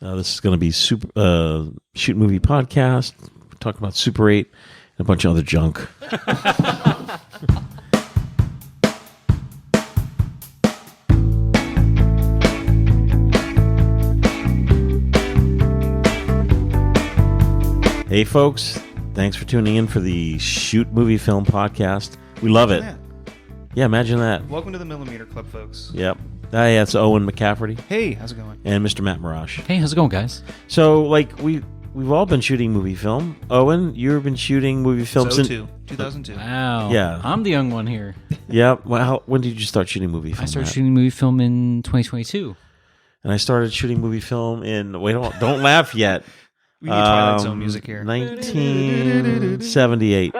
This is going to be Shoot Movie Podcast. We're talking about Super 8 and a bunch of other junk. Hey, folks. Thanks for tuning in for the Shoot Movie Film Podcast. We love it. Yeah, imagine that. Welcome to the Millimeter Club, folks. Yep. Hey, that's Owen McCafferty. Hey, how's it going? And Mr. Matt Marash. Hey, how's it going, guys? So, we've all been shooting movie film. Owen, you've been shooting movie film since 2002. Wow. Yeah. I'm the young one here. Yeah. Well, when did you start shooting movie film? I started shooting movie film in 2022. And I started shooting movie film in. Wait, don't laugh yet. We need Twilight Zone music here. 1978.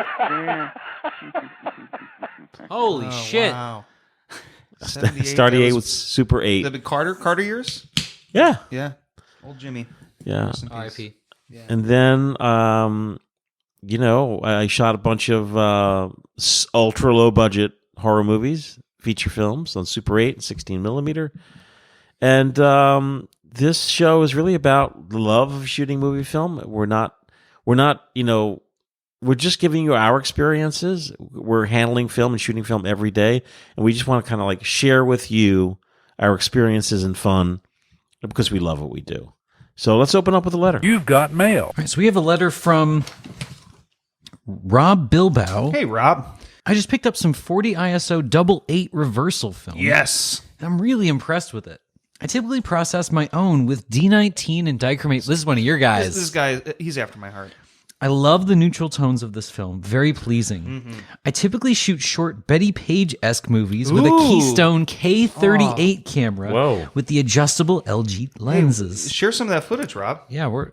Holy shit. Wow. 78 with Super 8. The Carter years? Yeah. Yeah. Old Jimmy. Yeah. R.I.P. Yeah. And then, I shot a bunch of ultra low budget horror movies, feature films on Super 8 and 16 millimeter. And this show is really about the love of shooting movie film. We're not, we're just giving you our experiences. We're handling film and shooting film every day. And we just want to kind of share with you our experiences and fun because we love what we do. So let's open up with a letter. You've got mail. All right, so we have a letter from Rob Bilbao. Hey, Rob. I just picked up some 40 ISO 88 reversal film. Yes. I'm really impressed with it. I typically process my own with D19 and dichromate. This is one of your guys. This guy, he's after my heart. I love the neutral tones of this film. Very pleasing. Mm-hmm. I typically shoot short Betty Page-esque movies with a Keystone K38 camera with the adjustable LG lenses. Hey, share some of that footage, Rob. Yeah, we're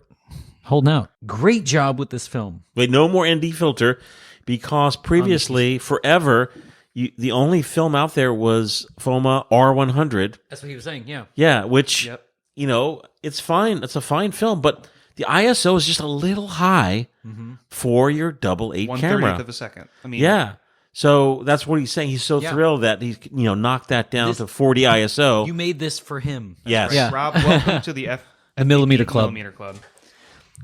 holding out. Great job with this film. Wait, no more ND filter because previously, forever, the only film out there was FOMA R100. That's what he was saying, yeah. Yeah, which, it's fine. It's a fine film, but the ISO is just a little high for your 88 camera. 1/30th of a second. I mean, yeah. So that's what he's saying. He's so thrilled that he, knocked that down to 40 ISO. You made this for him. Yes. Right. Yeah. Rob, welcome to the Millimeter Club. Millimeter Club.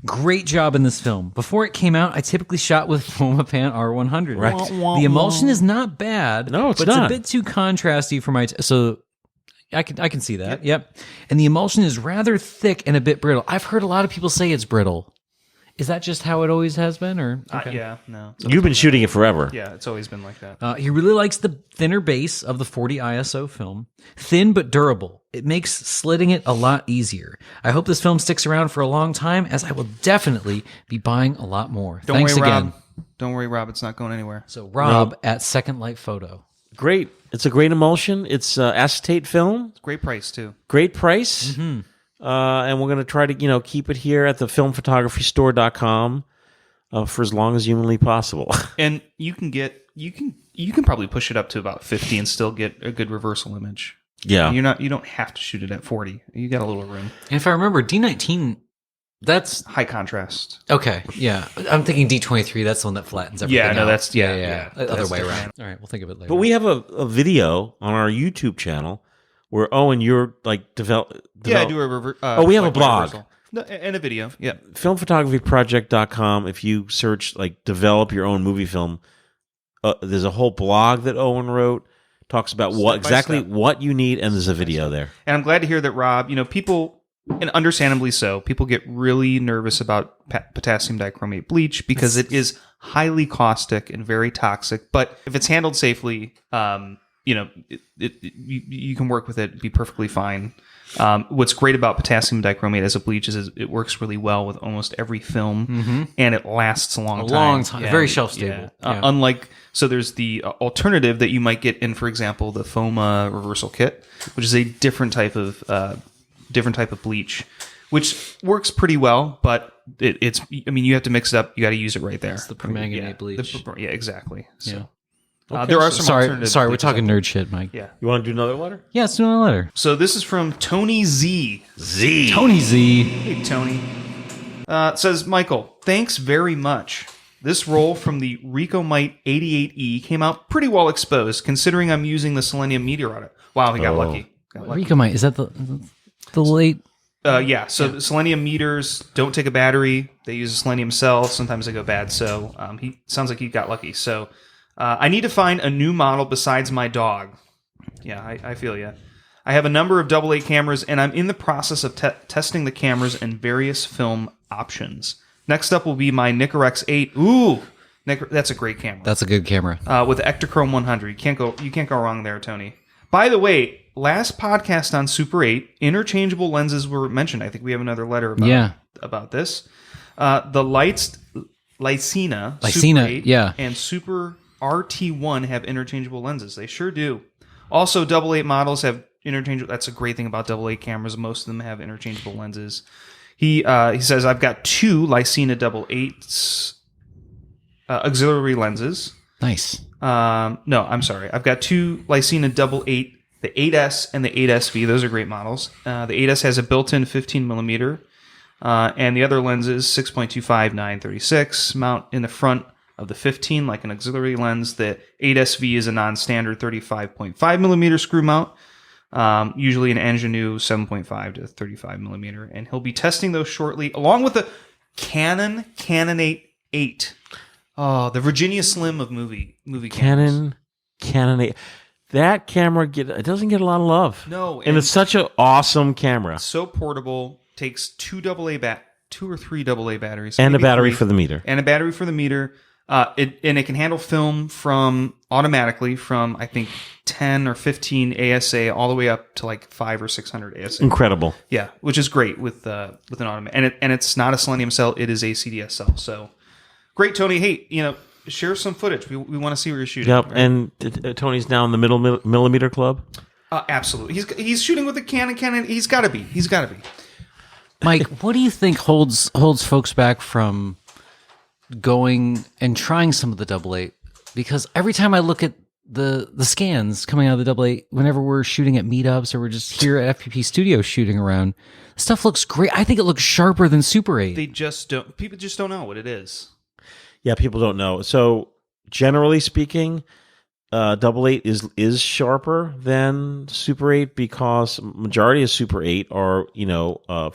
Great job in this film. Before it came out, I typically shot with Fomapan R100. Right. The emulsion is not bad. No, it's but not. It's a bit too contrasty for my... so I can see that. Yep. And the emulsion is rather thick and a bit brittle. I've heard a lot of people say it's brittle. Is that just how it always has been? Or Yeah, no. You've been shooting it forever. Yeah, it's always been like that. He really likes the thinner base of the 40 ISO film. Thin but durable. It makes slitting it a lot easier. I hope this film sticks around for a long time, as I will definitely be buying a lot more. Thanks again. Rob. Don't worry, Rob. It's not going anywhere. So Rob at Second Light Photo. Great. It's a great emulsion. It's acetate film. Great price, too. Great price. And we're going to try to, keep it here at the filmphotographystore.com for as long as humanly possible. And you can probably push it up to about 50 and still get a good reversal image. Yeah. You don't have to shoot it at 40. You got a little room. And if I remember, D19, that's... High contrast. Okay, yeah. I'm thinking D23, that's the one that flattens everything Yeah, no, out. that's... Yeah. That's Other way different. around. All right, we'll think of it later. But we have a video on our YouTube channel where, Owen, you're develop. Yeah, I do a reverse... we have a blog. Reversal. No, and a video, yeah. Filmphotographyproject.com. If you search, develop your own movie film, there's a whole blog that Owen wrote. Talks about what you need, and there's a video there. And I'm glad to hear that, Rob, people... And understandably so, people get really nervous about potassium dichromate bleach because it is highly caustic and very toxic. But if it's handled safely, you can work with it, be perfectly fine. What's great about potassium dichromate as a bleach is it works really well with almost every film, and it lasts a long time. Yeah, very shelf stable. Yeah. Unlike, so there's the alternative that you might get in, for example, the FOMA reversal kit, which is a different type of bleach, which works pretty well, but it's you have to mix it up. You got to use it right there. It's the permanganate bleach. Yeah, exactly. So. Yeah. There are some alternative Sorry, we're bleaches talking out there. nerd shit, Mike. Yeah. You want to do another letter? Yeah, let's do another letter. So this is from Tony Z. Tony Z. Hey, Tony. It says, Michael, thanks very much. This roll from the Ricomite 88E came out pretty well exposed, considering I'm using the selenium meteorite. Wow, he got lucky. Ricomite, is that the late Yeah, so the selenium meters don't take a battery. They use a selenium cell. Sometimes they go bad. So he sounds like he got lucky. So I need to find a new model besides my dog. Yeah, I feel you. I have a number of AA cameras, and I'm in the process of testing the cameras and various film options. Next up will be my Nicorex 8. Ooh, that's a great camera. That's a good camera. With the Ektachrome 100. You can't go wrong there, Tony. By the way, last podcast on Super 8, interchangeable lenses were mentioned. I think we have another letter about this. The Lycina Super 8 and Super RT1 have interchangeable lenses. They sure do. Also, AA models have interchangeable. That's a great thing about AA cameras. Most of them have interchangeable lenses. He says, I've got 2 Lycina 88s auxiliary lenses. Nice. No, I'm sorry. I've got 2 Lycina 88, the 8S and the 8SV. Those are great models. The 8S has a built-in 15 millimeter, and the other lenses 6.25 936 mount in the front of the 15 like an auxiliary lens. The 8SV is a non-standard 35.5 millimeter screw mount, usually an Angenieux 7.5 to 35 millimeter, and he'll be testing those shortly, along with the Canon 8. Oh, the Virginia Slim of movie cameras. Canon 8. That camera it doesn't get a lot of love. No, and it's such an awesome camera. So portable. Takes 2 or 3 AA batteries, and a battery 3, for the meter. And a battery for the meter. It can handle film from automatically from I think 10 or 15 ASA all the way up to like 500 or 600 ASA. Incredible. Yeah, which is great with an automatic. And it's not a selenium cell. It is a CDS cell. So. Great, Tony. Hey, share some footage. We want to see what you're shooting. Yep, right? and Tony's now in the middle millimeter club. Absolutely. He's shooting with a Canon. He's got to be. Mike, what do you think holds folks back from going and trying some of the 88? Because every time I look at the scans coming out of the 88, whenever we're shooting at meetups or we're just here at FPP Studios shooting around, stuff looks great. I think it looks sharper than Super 8. People just don't know what it is. Yeah, people don't know. So generally speaking, 88 is sharper than Super 8 because majority of Super 8 are a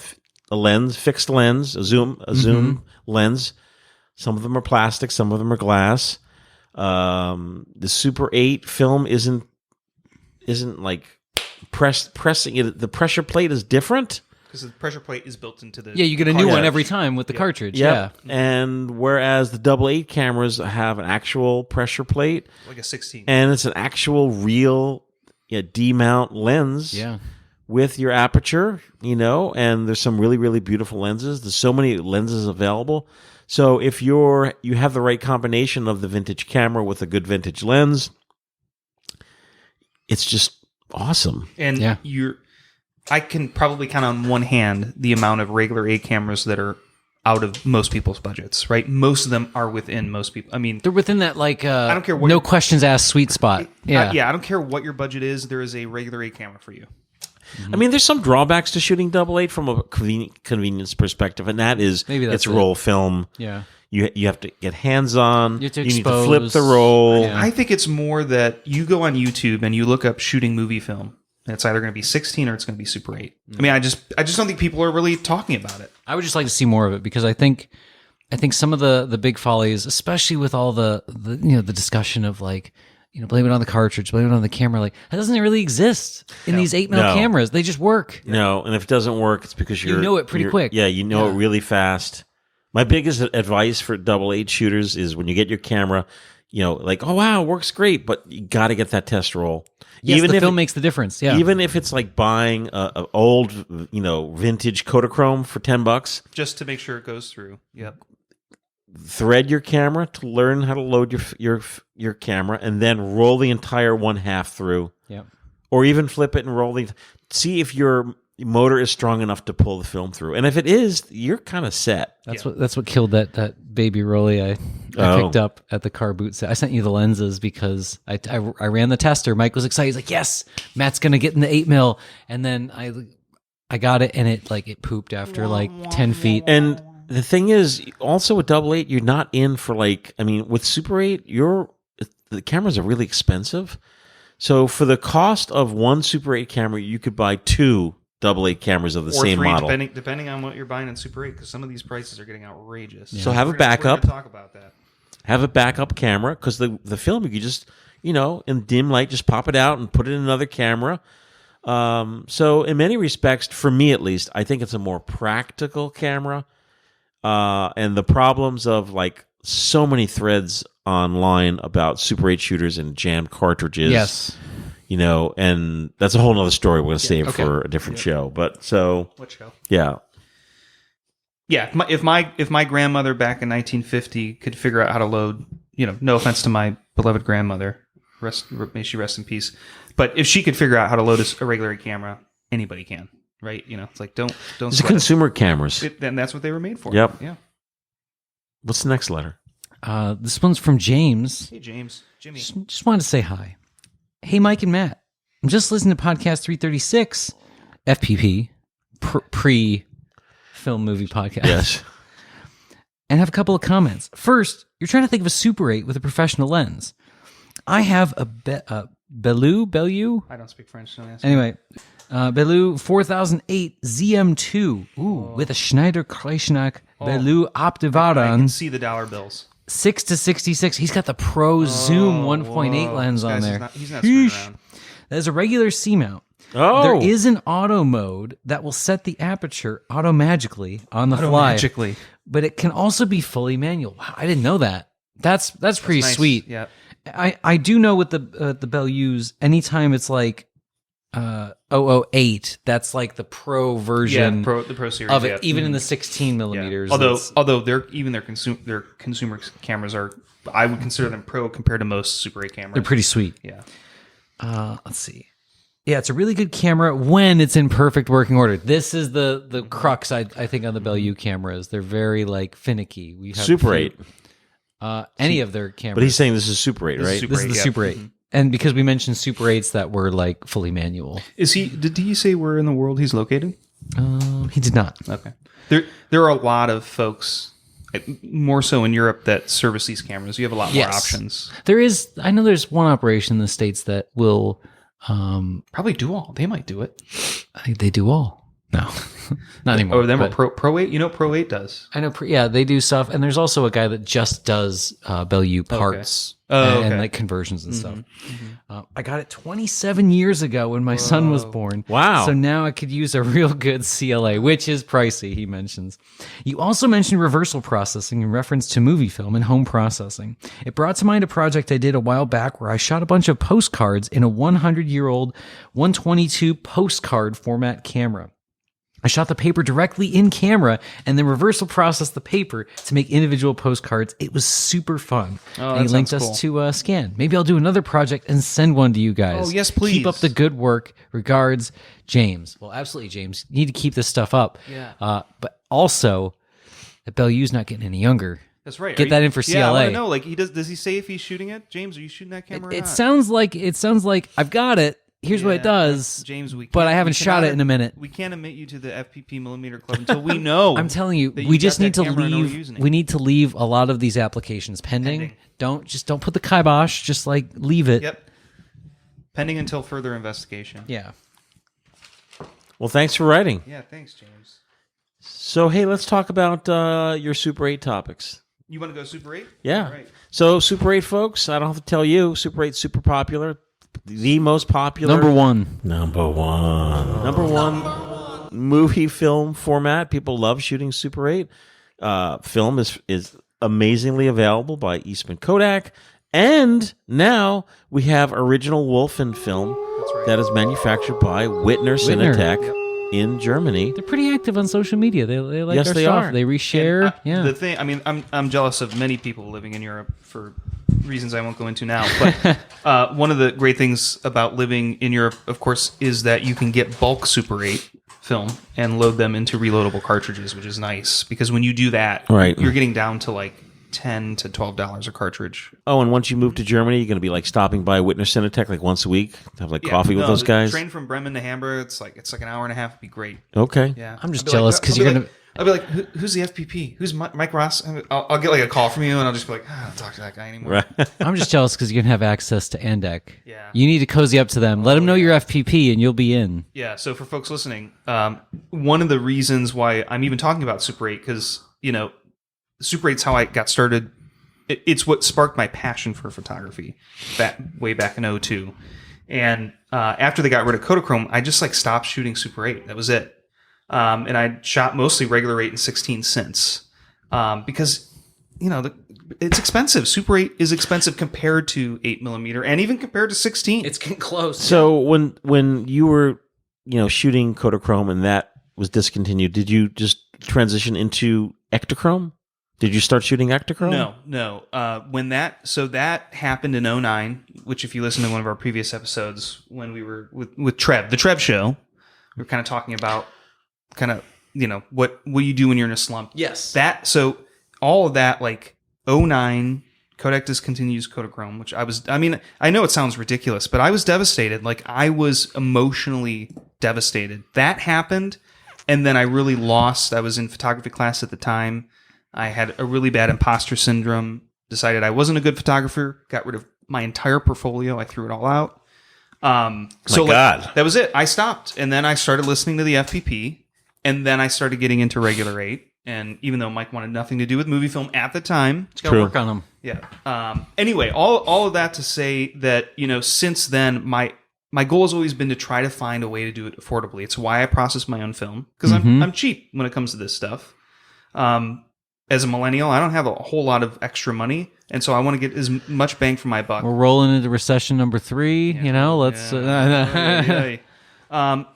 fixed lens, a zoom lens. Some of them are plastic, some of them are glass. The Super 8 film isn't like pressing it. The pressure plate is different. Because the pressure plate is built into the... Yeah, you get a new one every time with the cartridge. Yep. Yeah. And whereas the 88 cameras have an actual pressure plate. Like a 16. And it's an actual real D-mount lens with your aperture, and there's some really, really beautiful lenses. There's so many lenses available. So if you have the right combination of the vintage camera with a good vintage lens, it's just awesome. And I can probably count on one hand the amount of regular A cameras that are out of most people's budgets, right? Most of them are within most people. I mean, they're within that I don't care what no questions asked sweet spot. Yeah. I don't care what your budget is. There is a regular A camera for you. I mean, there's some drawbacks to shooting 88 from a convenience perspective, and that is it's roll film. Yeah. You have to get hands-on. You need to flip the roll. Yeah. I think it's more that you go on YouTube and you look up shooting movie film. And it's either going to be 16 or it's going to be Super 8. I mean, I just don't think people are really talking about it. I would just like to see more of it because I think some of the big follies, especially with all the discussion of blame it on the cartridge, blame it on the camera, that doesn't really exist in these 8mm cameras. They just work. No, and if it doesn't work, it's because you know it pretty quick. Yeah, you know it really fast. My biggest advice for 88 shooters is when you get your camera, oh wow, it works great, but you got to get that test roll. Yes, even the film makes the difference. Yeah, even if it's like buying a old, vintage Kodachrome for $10, just to make sure it goes through. Yep. Thread your camera to learn how to load your camera, and then roll the entire 1/2 through. Yep. Or even flip it and roll see if your motor is strong enough to pull the film through, and if it is, you're kind of set. That's what killed that baby Rolly I picked up at the car boot set. I sent you the lenses because I ran the tester. Mike was excited. He's like, "Yes, Matt's gonna get in the 8mm," and then I got it, and it pooped after 10 feet. And the thing is, also with 88, you're not in for with Super 8, the cameras are really expensive. So for the cost of one Super 8 camera, you could buy 2 AA cameras of the or same three, model. depending on what you're buying in Super 8, because some of these prices are getting outrageous. So have a We're gonna backup. talk about that. Have a backup camera, because the film you could just, in dim light, just pop it out and put it in another camera. So in many respects, for me at least, I think it's a more practical camera. And the problems of like so many threads online about Super 8 shooters and jammed cartridges. Yes. And that's a whole nother story we're going to save for a different show. But so, What show? Yeah. Yeah, if my grandmother back in 1950 could figure out how to load, no offense to my beloved grandmother, may she rest in peace, but if she could figure out how to load a regular camera, anybody can, right? It's like don't. It's sweat consumer cameras. Then that's what they were made for. Yep. Yeah. What's the next letter? This one's from James. Hey James, Jimmy. Just wanted to say hi. Hey Mike and Matt, I'm just listening to podcast 336, FPP, pre-film movie podcast. Yes. And have a couple of comments. First, you're trying to think of a Super 8 with a professional lens. I have a Bellew? I don't speak French, so Anyway, Bellew 4008 ZM2. With a Schneider Kreisschnack Bellew I Optivaran. can see the dollar bills. 6-66. He's got the Pro Zoom 1.8 lens on there. He's not screwing around. There's a regular C mount. Oh. There is an auto mode that will set the aperture auto-magically on the fly. Magically. But it can also be fully manual. Wow, I didn't know that. That's pretty Nice. sweet. Yeah. I do know with the Bellews, anytime it's like 008, that's like the Pro version the Pro series of it, yeah. even in the 16 millimeters. Although their consumer cameras are, I would consider them pro compared to most Super 8 cameras. they're pretty sweet. Yeah. Let's see. Yeah, it's a really good camera when it's in perfect working order. This is the crux, I think, on the Bellew cameras. They're very like finicky. We have Super 8. any of their cameras. But he's saying this is Super 8, right? This is the Super 8. And because we mentioned Super 8s that were like fully manual. Did he say where in the world he's located? He did not. Okay. There are a lot of folks, more so in Europe, that service these cameras. You have a lot more options. I know there's one operation in the States that will Probably do all. They might do it. I think they do all. No, not anymore. Oh, them or but Pro 8? You know Pro 8 does. I know. Yeah, they do stuff. And there's also a guy that just does Bellew parts and like conversions and stuff. I got it 27 years ago when my son was born. Wow. So now I could use a real good CLA, which is pricey, he mentions. You also mentioned reversal processing in reference to movie film and home processing. It brought to mind a project I did a while back where I shot a bunch of postcards in a 100-year-old 122 postcard format camera. I shot the paper directly in camera and then reversal processed the paper to make individual postcards. It was super fun. And he linked us to Scan. Maybe I'll do another project and send one to you guys. Oh, yes, please. Keep up the good work. Regards, James. Well, absolutely, James. You need to keep this stuff up. Yeah. But also, that Bellew's not getting any younger. That's right. Get that in for CLA. Yeah, I want to know. Like, does he say if he's shooting it? James, are you shooting that camera? It sounds like I've got it. Here's what it does, James. But I haven't shot it in a minute. We can't admit you to the FPP Millimeter Club until we know. I'm telling you, that we you just got need to that camera and know leave. you're using it. We need to leave a lot of these applications pending. Don't put the kibosh. Just like leave it. Yep. Pending until further investigation. Yeah. Well, thanks for writing. Yeah. Thanks, James. So, hey, let's talk about your Super 8 topics. You want to go Super 8? Yeah. All right. So, Super 8, folks, I don't have to tell you, Super 8's super popular. The most popular. Number one movie film format. People love shooting Super 8. Film is amazingly available by Eastman Kodak. And now we have original Wolfen film that is manufactured by Wittner Cinetech in Germany. They're pretty active on social media. They like Yes, our they stuff. are. They reshare. The thing, I mean, I'm jealous of many people living in Europe for reasons I won't go into now. But one of the great things about living in Europe, of course, is that you can get bulk Super 8 film and load them into reloadable cartridges, which is nice because when you do that, you're getting down to like $10 to $12 a cartridge. Oh, and once you move to Germany, you're going to be like stopping by Wittner Cinetech like once a week, have like coffee with those guys. Train from Bremen to Hamburg, it's like an hour and a half. It'd be great. Okay. Yeah, I'm just jealous because you're gonna. I'll be like, who's the FPP? Who's Mike Ross? I'll get like a call from you, and I'll just be like, I don't talk to that guy anymore. Right. I'm just jealous because you can have access to Andec. Yeah. You need to cozy up to them. Let them know your FPP, and you'll be in. Yeah. So for folks listening, one of the reasons why I'm even talking about Super 8, because Super 8's how I got started. It's what sparked my passion for photography way back in 2002. And after they got rid of Kodachrome, I just like stopped shooting Super 8. That was it. And I shot mostly regular 8 and 16 since, because it's expensive. Super 8 is expensive compared to 8mm and even compared to 16. It's getting close. So when you were shooting Kodachrome and that was discontinued, did you just transition into Ektachrome? Did you start shooting Ektachrome? No. When that happened in 2009, which if you listen to one of our previous episodes when we were with Trev, the Trev show, we were kind of talking about what you do when you're in a slump. Yes. So all of that, like 2009, Kodak discontinues Kodachrome, which I know it sounds ridiculous, but I was devastated. Like I was emotionally devastated. That happened, and then I really lost. I was in photography class at the time. I had a really bad imposter syndrome, decided I wasn't a good photographer, got rid of my entire portfolio. I threw it all out. God. That was it. I stopped. And then I started listening to the FPP, and then I started getting into regular 8. And even though Mike wanted nothing to do with movie film at the time, Just gotta work on them. yeah. Anyway, all of that to say that, since then, my goal has always been to try to find a way to do it affordably. It's why I process my own film, because I'm cheap when it comes to this stuff. As a millennial, I don't have a whole lot of extra money, and so I want to get as much bang for my buck. We're rolling into recession number 3. Let's.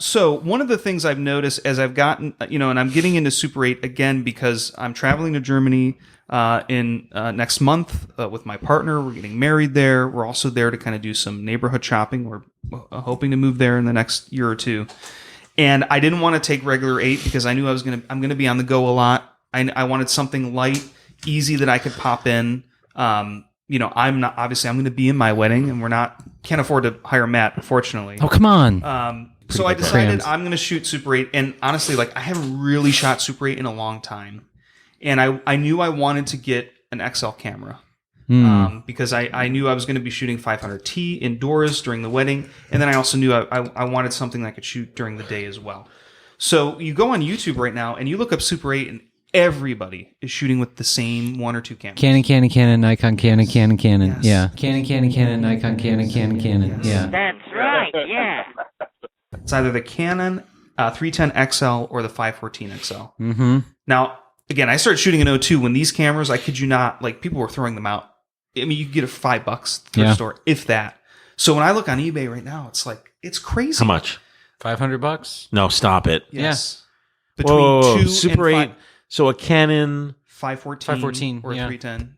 So one of the things I've noticed as I've gotten, and I'm getting into Super 8 again because I'm traveling to Germany in next month with my partner. We're getting married there. We're also there to kind of do some neighborhood shopping. We're hoping to move there in the next year or two. And I didn't want to take regular 8 because I knew I'm gonna be on the go a lot. I wanted something light, easy that I could pop in. I'm going to be in my wedding, and can't afford to hire Matt, unfortunately. Oh, come on. So I decided I'm going to shoot Super 8, and honestly, like I haven't really shot Super 8 in a long time, and I knew I wanted to get an XL camera. Because I knew I was going to be shooting 500T indoors during the wedding, and then I also knew I wanted something that I could shoot during the day as well. So you go on YouTube right now, and you look up Super 8, and everybody is shooting with the same 1 or 2 cameras. Canon, Nikon, Canon. Yes. Yeah. Canon, Nikon, Canon. Yeah. That's right, yeah. It's either the Canon 310 XL or the 514 XL. Mm-hmm. Now, again, I started shooting in 2002 when these cameras, I kid you not, like people were throwing them out. I mean, you could get it for $5 thrift store, if that. So when I look on eBay right now, it's crazy. How much? $500? No, stop it. Yes. Yeah. Between 2 Super and 8. So a Canon 514 or yeah. 310.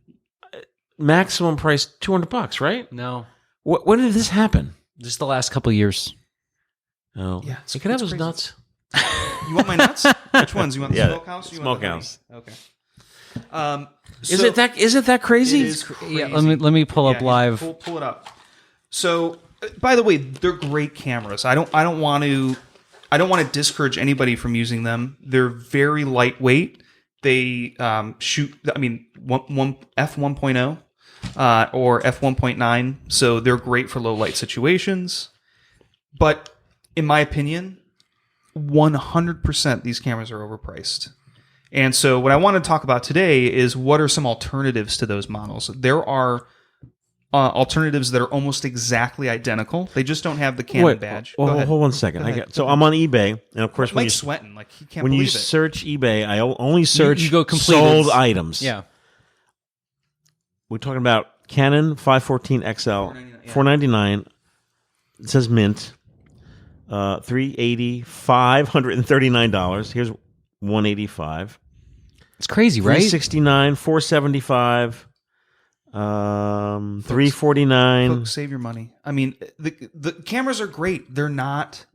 maximum price $200, right? No. When did this happen? Just the last couple of years. Oh, Yeah, you can have it's those crazy. nuts. You want my nuts? Which ones? You want the Yeah, smokehouse? Or you want the smokehouse. honey? Okay. Is it that crazy? It is crazy. Yeah, let me pull up live. Pull it up. So, by the way, they're great cameras. I don't want to discourage anybody from using them. They're very lightweight. They shoot. I mean, f1.0 or f1.9. So they're great for low light situations. But in my opinion, 100% these cameras are overpriced. And so what I want to talk about today is what are some alternatives to those models. There are alternatives that are almost exactly identical. They just don't have the Canon badge. Well, Go ahead. hold on a second. Go ahead. So I'm on eBay, and of course, when Mike's you sweating like he can't when believe you it. search eBay, I only search you go completed. sold items. Yeah. We're talking about Canon 514 XL, $499, yeah. $499. It says mint. $380, $539. Here's $185. It's crazy, right? $369, $475, $349. Folks, save your money. I mean, the cameras are great. They're not.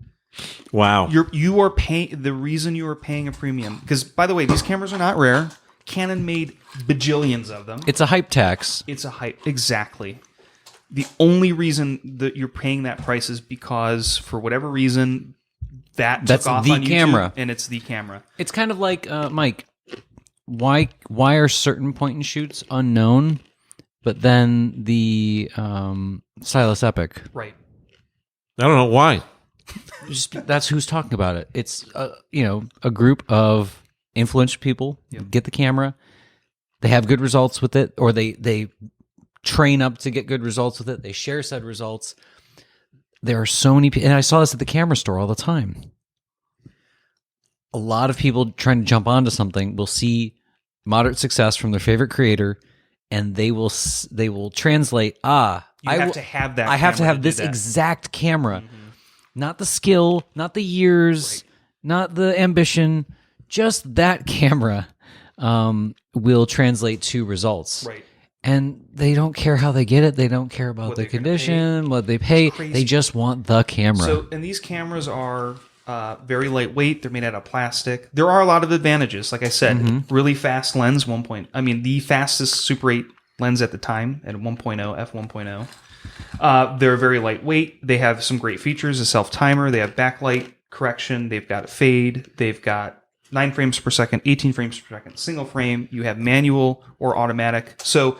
Wow. You are paying the reason you are paying a premium because, by the way, these cameras are not rare. Canon made bajillions of them. It's a hype tax. It's a hype. Exactly. The only reason that you're paying that price is because, for whatever reason, that That's took off the on YouTube, camera. and it's the camera. It's kind of like Mike. Why are certain point and shoots unknown, but then the Stylus Epic? Right. I don't know why. That's who's talking about it. It's a group of influential people get the camera. They have good results with it, or they train up to get good results with it. They share said results. There are so many people, and I saw this at the camera store all the time. A lot of people trying to jump onto something will see moderate success from their favorite creator, and they will translate. I have to have that. I have to camera have do this that. exact camera, not the skill, not the years, not the ambition, just that camera will translate to results. Right. And they don't care how they get it. They don't care about What the they're gonna condition, what they pay. crazy. They just want the camera. So, and these cameras are very lightweight. They're made out of plastic. There are a lot of advantages. Like I said, really fast lens. The fastest Super 8 lens at the time at 1.0 f1.0. They're very lightweight. They have some great features: a self timer. They have backlight correction. They've got a fade. They've got 9 frames per second, 18 frames per second, single frame. You have manual or automatic. So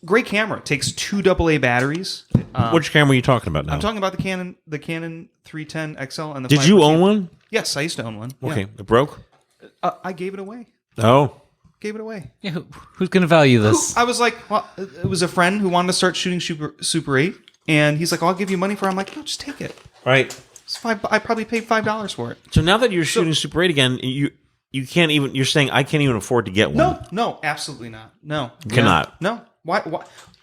great camera. It takes 2 AA batteries. Which camera are you talking about now? I'm talking about the Canon 310 XL and the. Did you 514. own one? Yes, I used to own one. Okay, Yeah. it broke. I gave it away. Oh, Gave it away. Yeah, who's going to value this? I was like, well, it was a friend who wanted to start shooting Super 8, and he's like, I'll give you money for it. I'm like, no, just take it. right. It's $5. I probably paid $5 for it. So now that you're shooting Super 8 again, you can't even. You're saying I can't even afford to get one. No, absolutely not. No, You cannot. No. Why?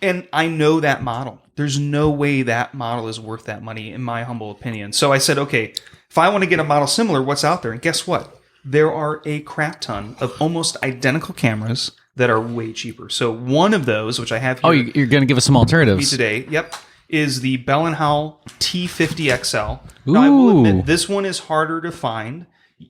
And I know that model. There's no way that model is worth that money, in my humble opinion. So I said, okay, if I want to get a model similar, what's out there? And guess what? There are a crap ton of almost identical cameras that are way cheaper. So one of those, which I have here, You're going to give us some alternatives today, is the Bell & Howell T50 XL. Now, I will admit, this one is harder to find.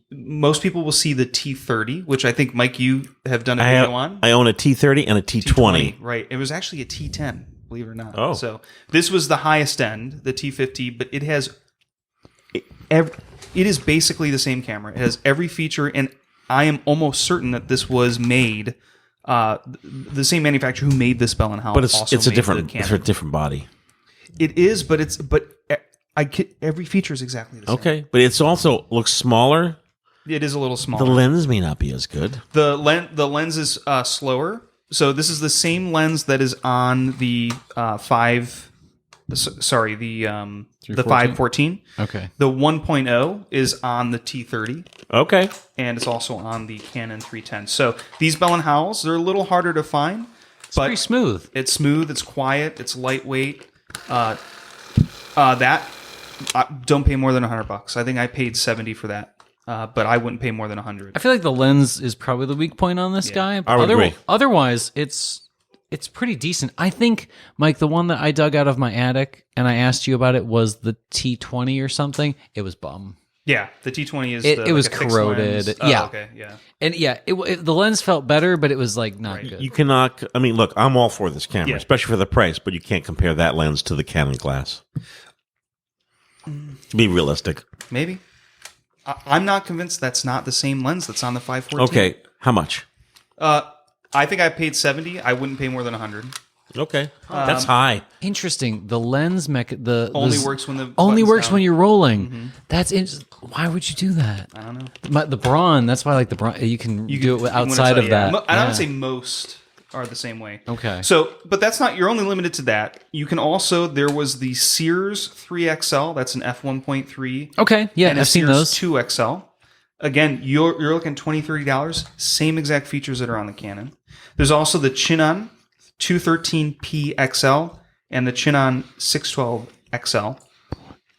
Most people will see the T30, which I think, Mike, you have done a video on. I own a T30 and a T20. Right. It was actually a T10, believe it or not. Oh. So this was the highest end, the T50, but it has it is basically the same camera. It has every feature, and I am almost certain that this was made the same manufacturer who made this Bell & Howell. But it's a different body. It is, but every feature is exactly the same. Okay, but it's also looks smaller. It is a little smaller. The lens may not be as good. The lens is slower. So this is the same lens that is on the 514. Okay. The 1.0 is on the T30, Okay, and it's also on the Canon 310. So these Bell & Howells, they're a little harder to find, It's pretty smooth. it's smooth, it's quiet, it's lightweight. Don't pay more than $100. I think I paid $70 for that, but I wouldn't pay more than $100. I feel like the lens is probably the weak point on this guy. I would agree. Otherwise, it's pretty decent. I think, Mike, the one that I dug out of my attic and I asked you about it was the T20 or something. It was bum. Yeah, the T20 is It was like a fixed corroded. lens. Yeah. Okay, yeah. And yeah, the lens felt better, but it was like not good. you cannot. I mean, look, I'm all for this camera, Yeah. especially for the price, but you can't compare that lens to the Canon glass. Be realistic. Maybe. I'm not convinced that's not the same lens that's on the 514. Okay, how much? I think I paid $70. I wouldn't pay more than $100. Okay, that's high. Interesting. The lens Only works when the only button's works down. when you're rolling. That's why would you do that? I don't know. The brawn. That's why I like the brawn. You can do it outside of that. And I Yeah. would say most are the same way. Okay. So, but that's not. You're only limited to that. You can also. There was the Sears 3XL. That's an f1.3. Okay. Yeah, and a I've seen Sears those. 2XL. Again, you're looking $20, $30. Same exact features that are on the Canon. There's also the Chinon 213P XL and the Chinon 612 XL.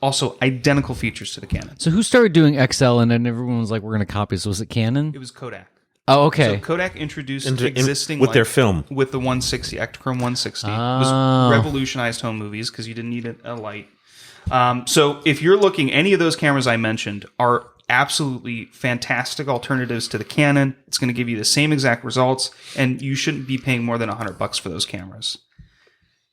Also identical features to the Canon. So who started doing XL and then everyone was like, we're going to copy? So was it Canon? It was Kodak. Oh, okay. So Kodak introduced With existing their light film. with the 160 Ektachrome 160. It Oh. was revolutionized home movies because you didn't need a light. So if you're looking, any of those cameras I mentioned are absolutely fantastic alternatives to the Canon. It's going to give you the same exact results, and you shouldn't be paying more than $100 for those cameras.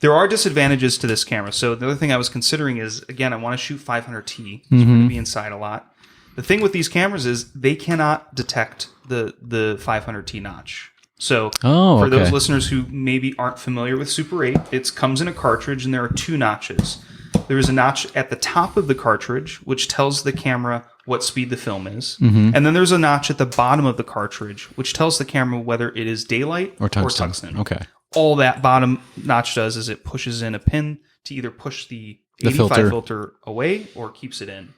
There are disadvantages to this camera. So the other thing I was considering is, again, I want to shoot 500T. So we're going to be inside a lot. The thing with these cameras is they cannot detect the 500T notch. So for those listeners who maybe aren't familiar with Super 8, it comes in a cartridge and there are 2 notches. There is a notch at the top of the cartridge, which tells the camera what speed the film is. And then there's a notch at the bottom of the cartridge, which tells the camera whether it is daylight or tungsten. Okay. All that bottom notch does is it pushes in a pin to either push the 85 filter away or keeps it in.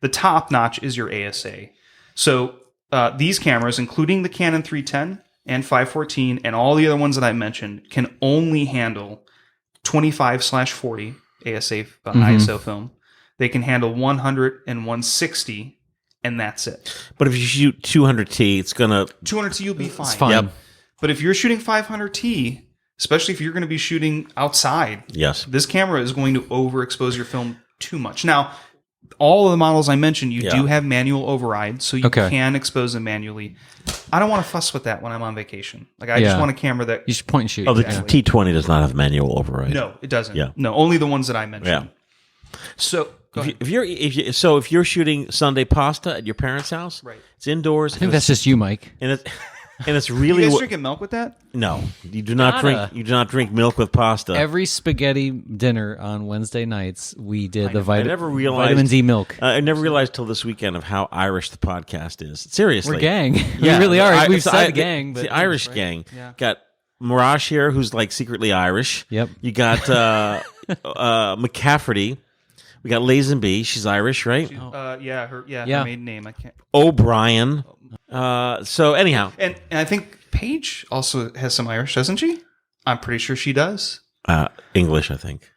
The top notch is your ASA. So these cameras, including the Canon 310 and 514 and all the other ones that I mentioned, can only handle 25/40 ASA ISO film. They can handle 100 and 160, and that's it. But if you shoot 200T, it's gonna 200T, you'll be fine. It's fine. Yep. But if you're shooting 500T, especially if you're going to be shooting outside, yes. this camera is going to overexpose your film too much. Now, all of the models I mentioned, you do have manual override, so you can expose them manually. I don't want to fuss with that when I'm on vacation. Like I just want a camera that you should point and shoot. Oh, the T20 does not have manual override. No, it doesn't. Yeah. No, only the ones that I mentioned. Yeah. So if you're shooting Sunday pasta at your parents' house, right? It's indoors. I think that's just you, Mike. And it's really you guys drinking milk with that? No, you do not drink. You do not drink milk with pasta. Every spaghetti dinner on Wednesday nights, we did the vitamin D milk. I never realized till this weekend of how Irish the podcast is. Seriously, we're gang. We really are. We've said gang, but the Irish gang got Mirage here, who's like secretly Irish. Yep. You got McCafferty. We got Lazenby. She's Irish, right? Her maiden name. I can't. O'Brien. So anyhow, and I think Paige also has some Irish, doesn't she? I'm pretty sure she does. English, I think.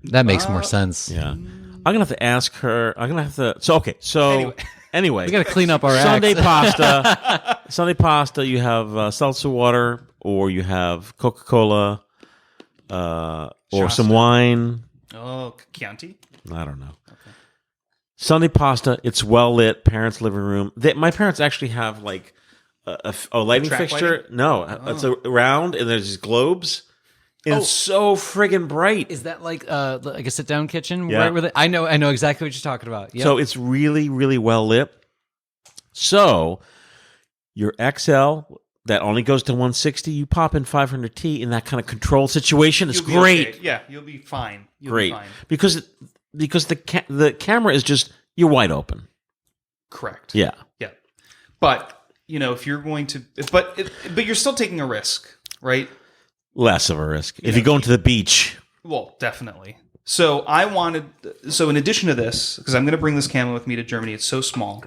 That makes more sense. Yeah, I'm gonna have to ask her. I'm gonna have to. So anyway, we gotta clean up our Sunday acts. pasta. Sunday pasta. You have seltzer water, or you have Coca-Cola, or some wine. Oh, Chianti. I don't know. Okay. Sunday pasta. It's well lit. Parents' living room. My parents actually have like a lighting fixture. Lighting? No, it's a round, and there's these globes, and it's so friggin' bright. Is that like a sit down kitchen? Yeah. Right with it? I know exactly what you're talking about. Yep. So it's really, really well lit. So your XL that only goes to 160, you pop in 500T in that kind of control situation. It's great. Okay. Yeah, you'll be fine. Great. Because the camera is just, you're wide open. Correct. Yeah. Yeah. But, if you're going to, but you're still taking a risk, right? Less of a risk. If you go into the beach. Well, definitely. So in addition to this, because I'm going to bring this camera with me to Germany, it's so small.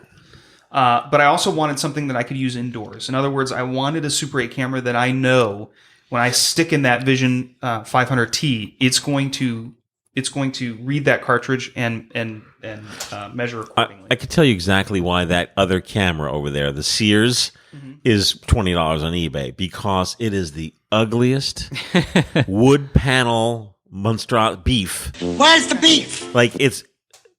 But I also wanted something that I could use indoors. In other words, I wanted a Super 8 camera that I know when I stick in that Vision 500T, it's going to read that cartridge and measure accordingly. I could tell you exactly why that other camera over there, the Sears, is $20 on eBay, because it is the ugliest wood panel monstrosity beef. Where's the beef? Like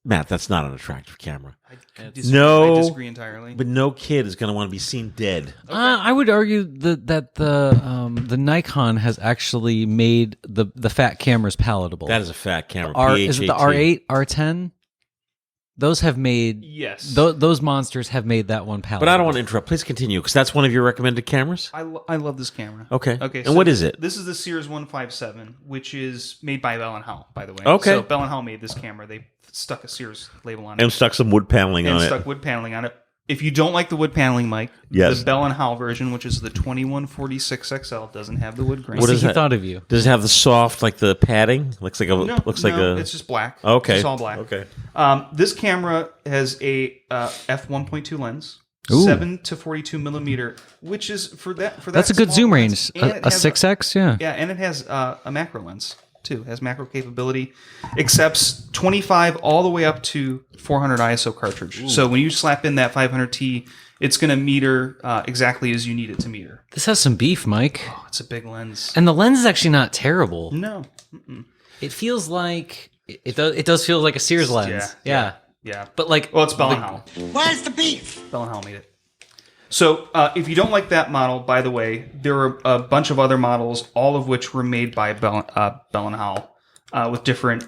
Matt, that's not an attractive camera. I disagree entirely. But no kid is going to want to be seen dead. I would argue that the Nikon has actually made the fat cameras palatable. That is a fat camera. Is it the R8, R10? Those have made those monsters have made that one palatable. But I don't want to interrupt. Please continue, because that's one of your recommended cameras. I love this camera. Okay. And so what is it? This is the Sears 157, which is made by Bell & Howell, by the way. Okay. So Bell & Howell made this camera. They stuck a Sears label on it. And stuck some wood paneling on it. And stuck wood paneling on it. If you don't like the wood paneling, Mike, the Bell & Howell version, which is the 2146 XL, doesn't have the wood grain. What is he that? thought of you? Does it have the soft, like the padding? Looks like it's just black. Okay. It's all black. Okay. This camera has a f1.2 lens. Ooh. 7 to 42 millimeter, which is for that. That's a good small zoom lens. range. A 6x, yeah. Yeah, and it has a macro lens too. It has macro capability. Accepts 25 all the way up to 400 ISO cartridge. Ooh. So when you slap in that 500T, it's going to meter exactly as you need it to meter. This has some beef, Mike. Oh, it's a big lens, and the lens is actually not terrible. No, it feels like it does feel like a Sears lens. Yeah. But it's Bell & Howell. Where's the beef? Bell & Howell made it. So if you don't like that model, by the way, there are a bunch of other models, all of which were made by Bell & Howell with different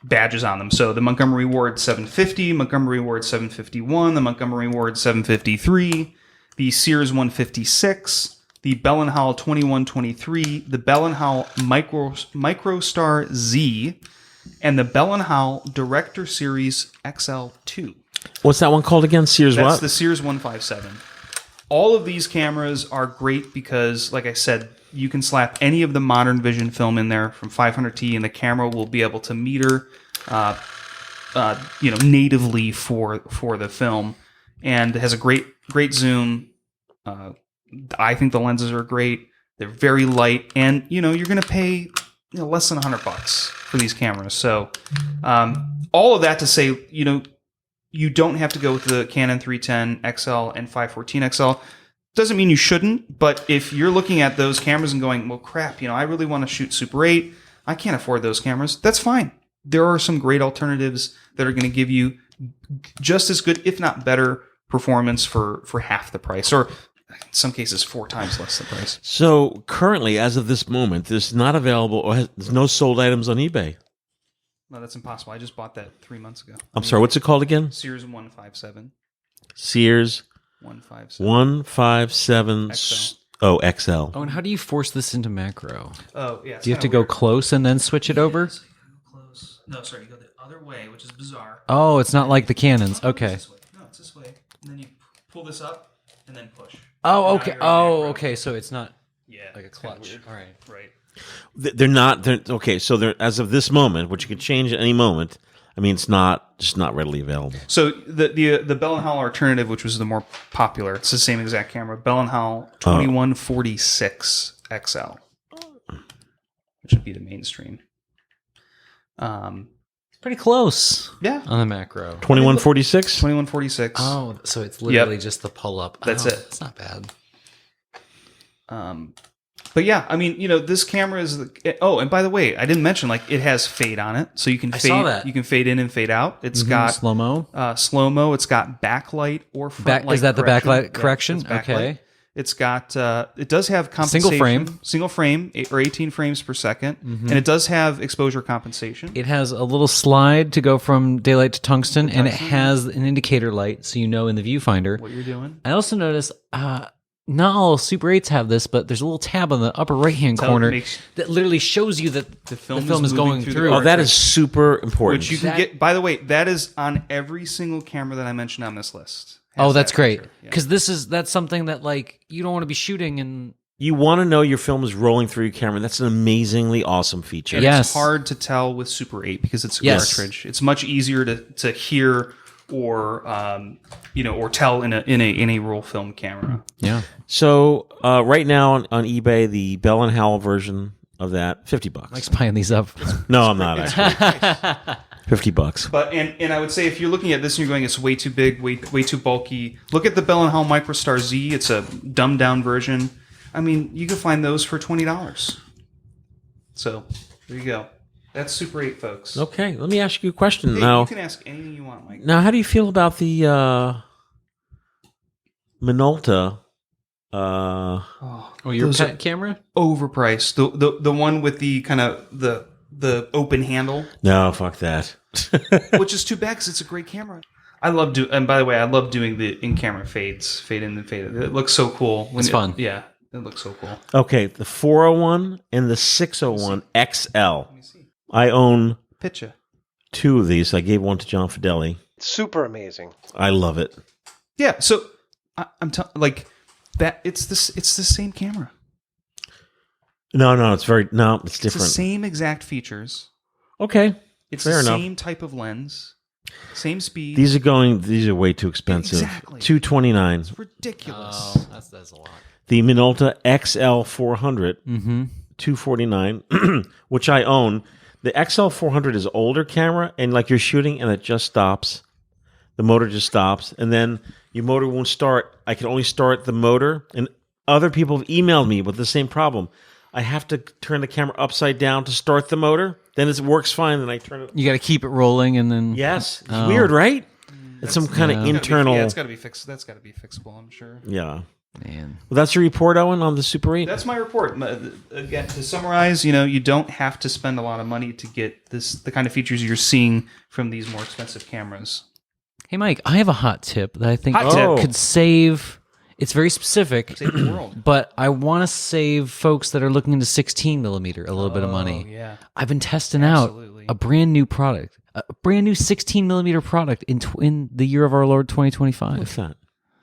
badges on them. So the Montgomery Ward 750, Montgomery Ward 751, the Montgomery Ward 753, the Sears 156, the Bell & Howell 2123, the Bell & Howell MicroStar Z, and the Bell & Howell Director Series XL2. What's that one called again? Sears That's what? the Sears 157. All of these cameras are great because, like I said, you can slap any of the modern vision film in there from 500T, and the camera will be able to meter, natively for the film, and it has a great zoom. I think the lenses are great. They're very light, and you're going to pay less than $100 for these cameras. So, all of that to say, you don't have to go with the Canon 310 XL and 514 XL. Doesn't mean you shouldn't, but if you're looking at those cameras and going, well, crap, I really want to shoot Super 8, I can't afford those cameras, that's fine. There are some great alternatives that are going to give you just as good, if not better, performance for half the price, or in some cases 4 times less the price. So currently, as of this moment, there's not available, or there's no sold items on eBay. No, that's impossible. I just bought that 3 months ago. I'm sorry, what's it called again? Sears 157. Sears 157. 157. XL. Oh, XL. Oh, and how do you force this into macro? Oh, yeah. Do you have to go close and then switch it over? Close. No, sorry, you go the other way, which is bizarre. Oh, it's not like the Canons. Okay. It's this way. No, it's this way. And then you pull this up and then push. Oh, Now okay. you're in Oh, macro. okay. So it's not Yeah. like a it's kinda clutch. weird. All right. Right. They're not. Okay, so they're as of this moment, which you can change at any moment. I mean, it's just not readily available. So the Bell & Howell alternative, which was the more popular, it's the same exact camera, Bell & Howell 2146 XL, which would be the mainstream. Pretty close. Yeah, On the macro. 2146. 2146. Oh, so it's literally Yep. just the pull up. That's Oh, it. It's not bad. But yeah, I mean, this camera is. Oh, and by the way, I didn't mention it has fade on it, so you can I fade. saw that. You can fade in and fade out. It's got slow mo. slow mo. It's got backlight or front light. Is that the correction. backlight Yeah, correction? it's backlight. Okay. It's got. It does have compensation. Single frame, or 18 frames per second, and it does have exposure compensation. It has a little slide to go from daylight to tungsten, and it has an indicator light, so you know in the viewfinder what you're doing. I also noticed not all Super 8s have this, but there's a little tab on the upper right-hand corner that literally shows you that the film is going through. Oh, that is super important. Which you can get. By the way, that is on every single camera that I mentioned on this list. Oh, that's that great. feature. Yeah. Because that's something that you don't want to be shooting and You want to know your film is rolling through your camera. That's an amazingly awesome feature. And Yes. it's hard to tell with Super 8 because it's a Yes. cartridge. It's much easier to hear or or tell in a roll film camera. yeah. So right now on eBay, the Bell and Howell version of that, $50. Mike's buying these up. No, I'm not actually. $50. But and I would say if you're looking at this and you're going, it's way too big, way too bulky. Look at the Bell & Howell MicroStar Z. It's a dumbed down version. I mean, you can find those for $20. So there you go. That's Super 8, folks. Okay, let me ask you a question Hey, now. you can ask anything you want, Mike. Now, how do you feel about the Minolta? Oh, your Those are- camera? Overpriced. The one with the kind of the open handle, No, fuck that. which is too bad because it's a great camera. I love and by the way, I love doing the in-camera fades, fade in and fade out. It looks so cool. It's fun. Yeah, it looks so cool. Okay, the 401 and the 601 XL. Let me see. I own Picture. 2 of these. I gave one to John Fideli. Super amazing. I love it. Yeah. So I'm telling that it's the same camera. No, it's it's It's different. the same exact features. Okay, It's fair the enough. same type of lens, same speed. These are way too expensive. Exactly. $229. It's ridiculous. Oh, that's a lot. The Minolta XL 400, Mm-hmm. $249, which I own. The XL 400 is an older camera, and you're shooting, and it just stops. The motor just stops, and then your motor won't start. I can only start the motor, and other people have emailed me with the same problem. I have to turn the camera upside down to start the motor. Then it works fine. Then I turn it. You got to keep it rolling and then. Yes, it's Oh. weird, right? It's some kind of yeah. internal. Yeah, it's got to be fixed. That's got to be fixable, I'm sure. Yeah. Man. Well, that's your report, Owen, on the Super 8? That's my report. Again, to summarize, you don't have to spend a lot of money to get the kind of features you're seeing from these more expensive cameras. Hey, Mike, I have a hot tip that I think Hot tip. could save. It's very specific, Save the world. but I want to save folks that are looking into 16 millimeter a little bit of money. Yeah. I've been testing Absolutely. out a brand new product, a brand new 16 millimeter product in the year of our Lord 2025. What's that?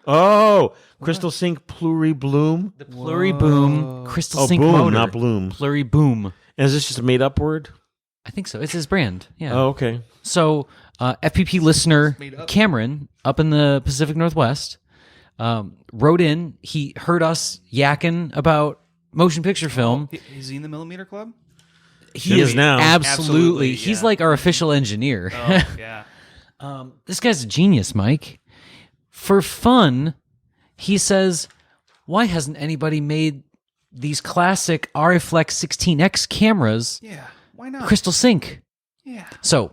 Oh, Crystal Sync Pluri Bloom. The Pluriboom Crystal Oh, Sync boom, motor. not bloom. Pluriboom. And is this just a made up word? I think so. It's his brand. Yeah. Oh, okay. So, FPP listener made up. Cameron up in the Pacific Northwest wrote in. He heard us yakking about motion picture film. Is he in the Millimeter Club? He is now. Absolutely. Absolutely, He's yeah. like our official engineer. Oh, yeah. This guy's a genius, Mike. For fun, he says, why hasn't anybody made these classic Reflex 16X cameras Yeah. Why not? Crystal Sync? Yeah. So,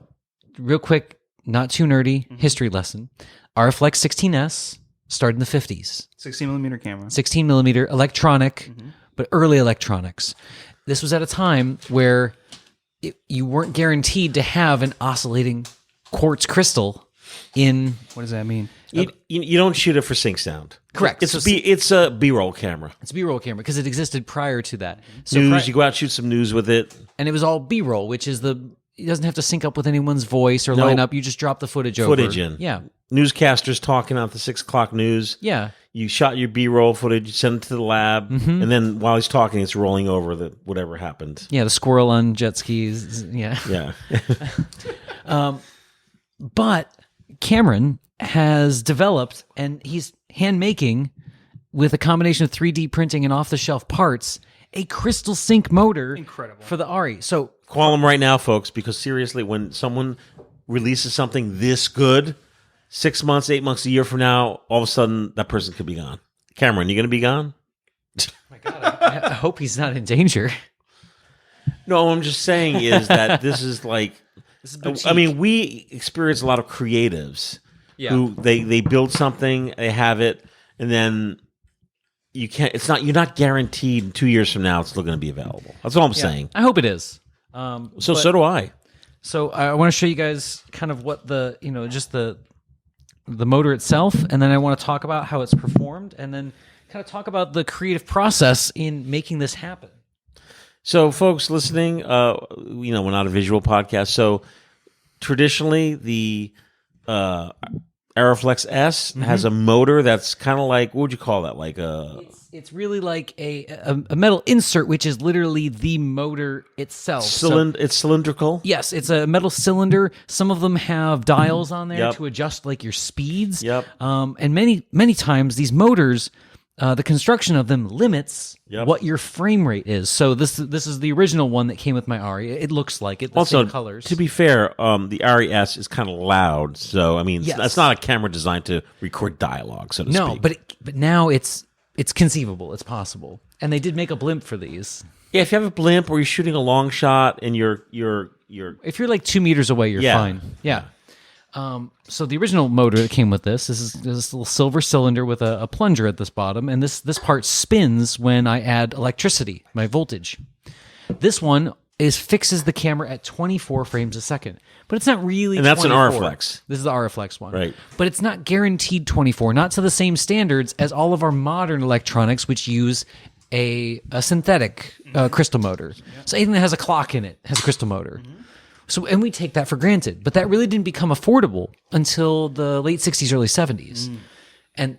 real quick, not too nerdy, history lesson. Reflex 16S started in the 50s. 16 millimeter camera. 16 millimeter electronic, but early electronics. This was at a time where you weren't guaranteed to have an oscillating quartz crystal in. What does that mean? You don't shoot it for sync sound. Correct. It's, So- it's a B-roll camera. It's a B-roll camera because it existed prior to that. So News, you go out shoot some news with it. and it was all B-roll, which is it doesn't have to sync up with anyone's voice or No. line up. You just drop the footage over. Footage in. Yeah. Newscasters talking out the 6 o'clock news. Yeah. You shot your B-roll footage, you send it to the lab, and then while he's talking, it's rolling over whatever happened. Yeah, the squirrel on jet skis. Yeah. Yeah. But Cameron has developed, and he's hand making with a combination of 3D printing and off the shelf parts, a crystal sync motor Incredible. for the Ari. So Call him right now, folks, because seriously, when someone releases something this good, 6 months, 8 months, a year from now, all of a sudden that person could be gone. Cameron, you going to be gone? I hope he's not in danger. No, what I'm just saying is that this is like, I mean, we experience a lot of creatives who they build something, they have it, and then you're not guaranteed 2 years from now it's still going to be available. That's all I'm saying. I hope it is. So do I. So I want to show you guys kind of what just the motor itself, and then I want to talk about how it's performed, and then kind of talk about the creative process in making this happen. So, folks listening, we're not a visual podcast. So, traditionally, the Aeroflex S has a motor that's kind of like, what would you call that? Like It's really like a metal insert, which is literally the motor itself. it's cylindrical. Yes, it's a metal cylinder. Some of them have dials on there Yep. to adjust like your speeds. Yep. And many times these motors, the construction of them limits what your frame rate is. So this is the original one that came with my Ari. It looks like it. The Also, same colors. to be fair, the Ari S is kind of loud. So, I mean, Yes. that's not a camera designed to record dialogue, so to speak. but now it's conceivable. It's possible. And they did make a blimp for these. Yeah, if you have a blimp or you're shooting a long shot and you're If you're like 2 meters away, you're Yeah. fine. Yeah. So the original motor that came with this is this little silver cylinder with a plunger at this bottom, and this part spins when I add electricity, my voltage. This one fixes the camera at 24 frames a second, but it's not really. And that's an 24. Ariflex. This is the Ariflex one, Right. But it's not guaranteed 24, not to the same standards as all of our modern electronics, which use a synthetic crystal motor. So anything that has a clock in it has a crystal motor. So, and we take that for granted, but that really didn't become affordable until the late 60s, early 70s. And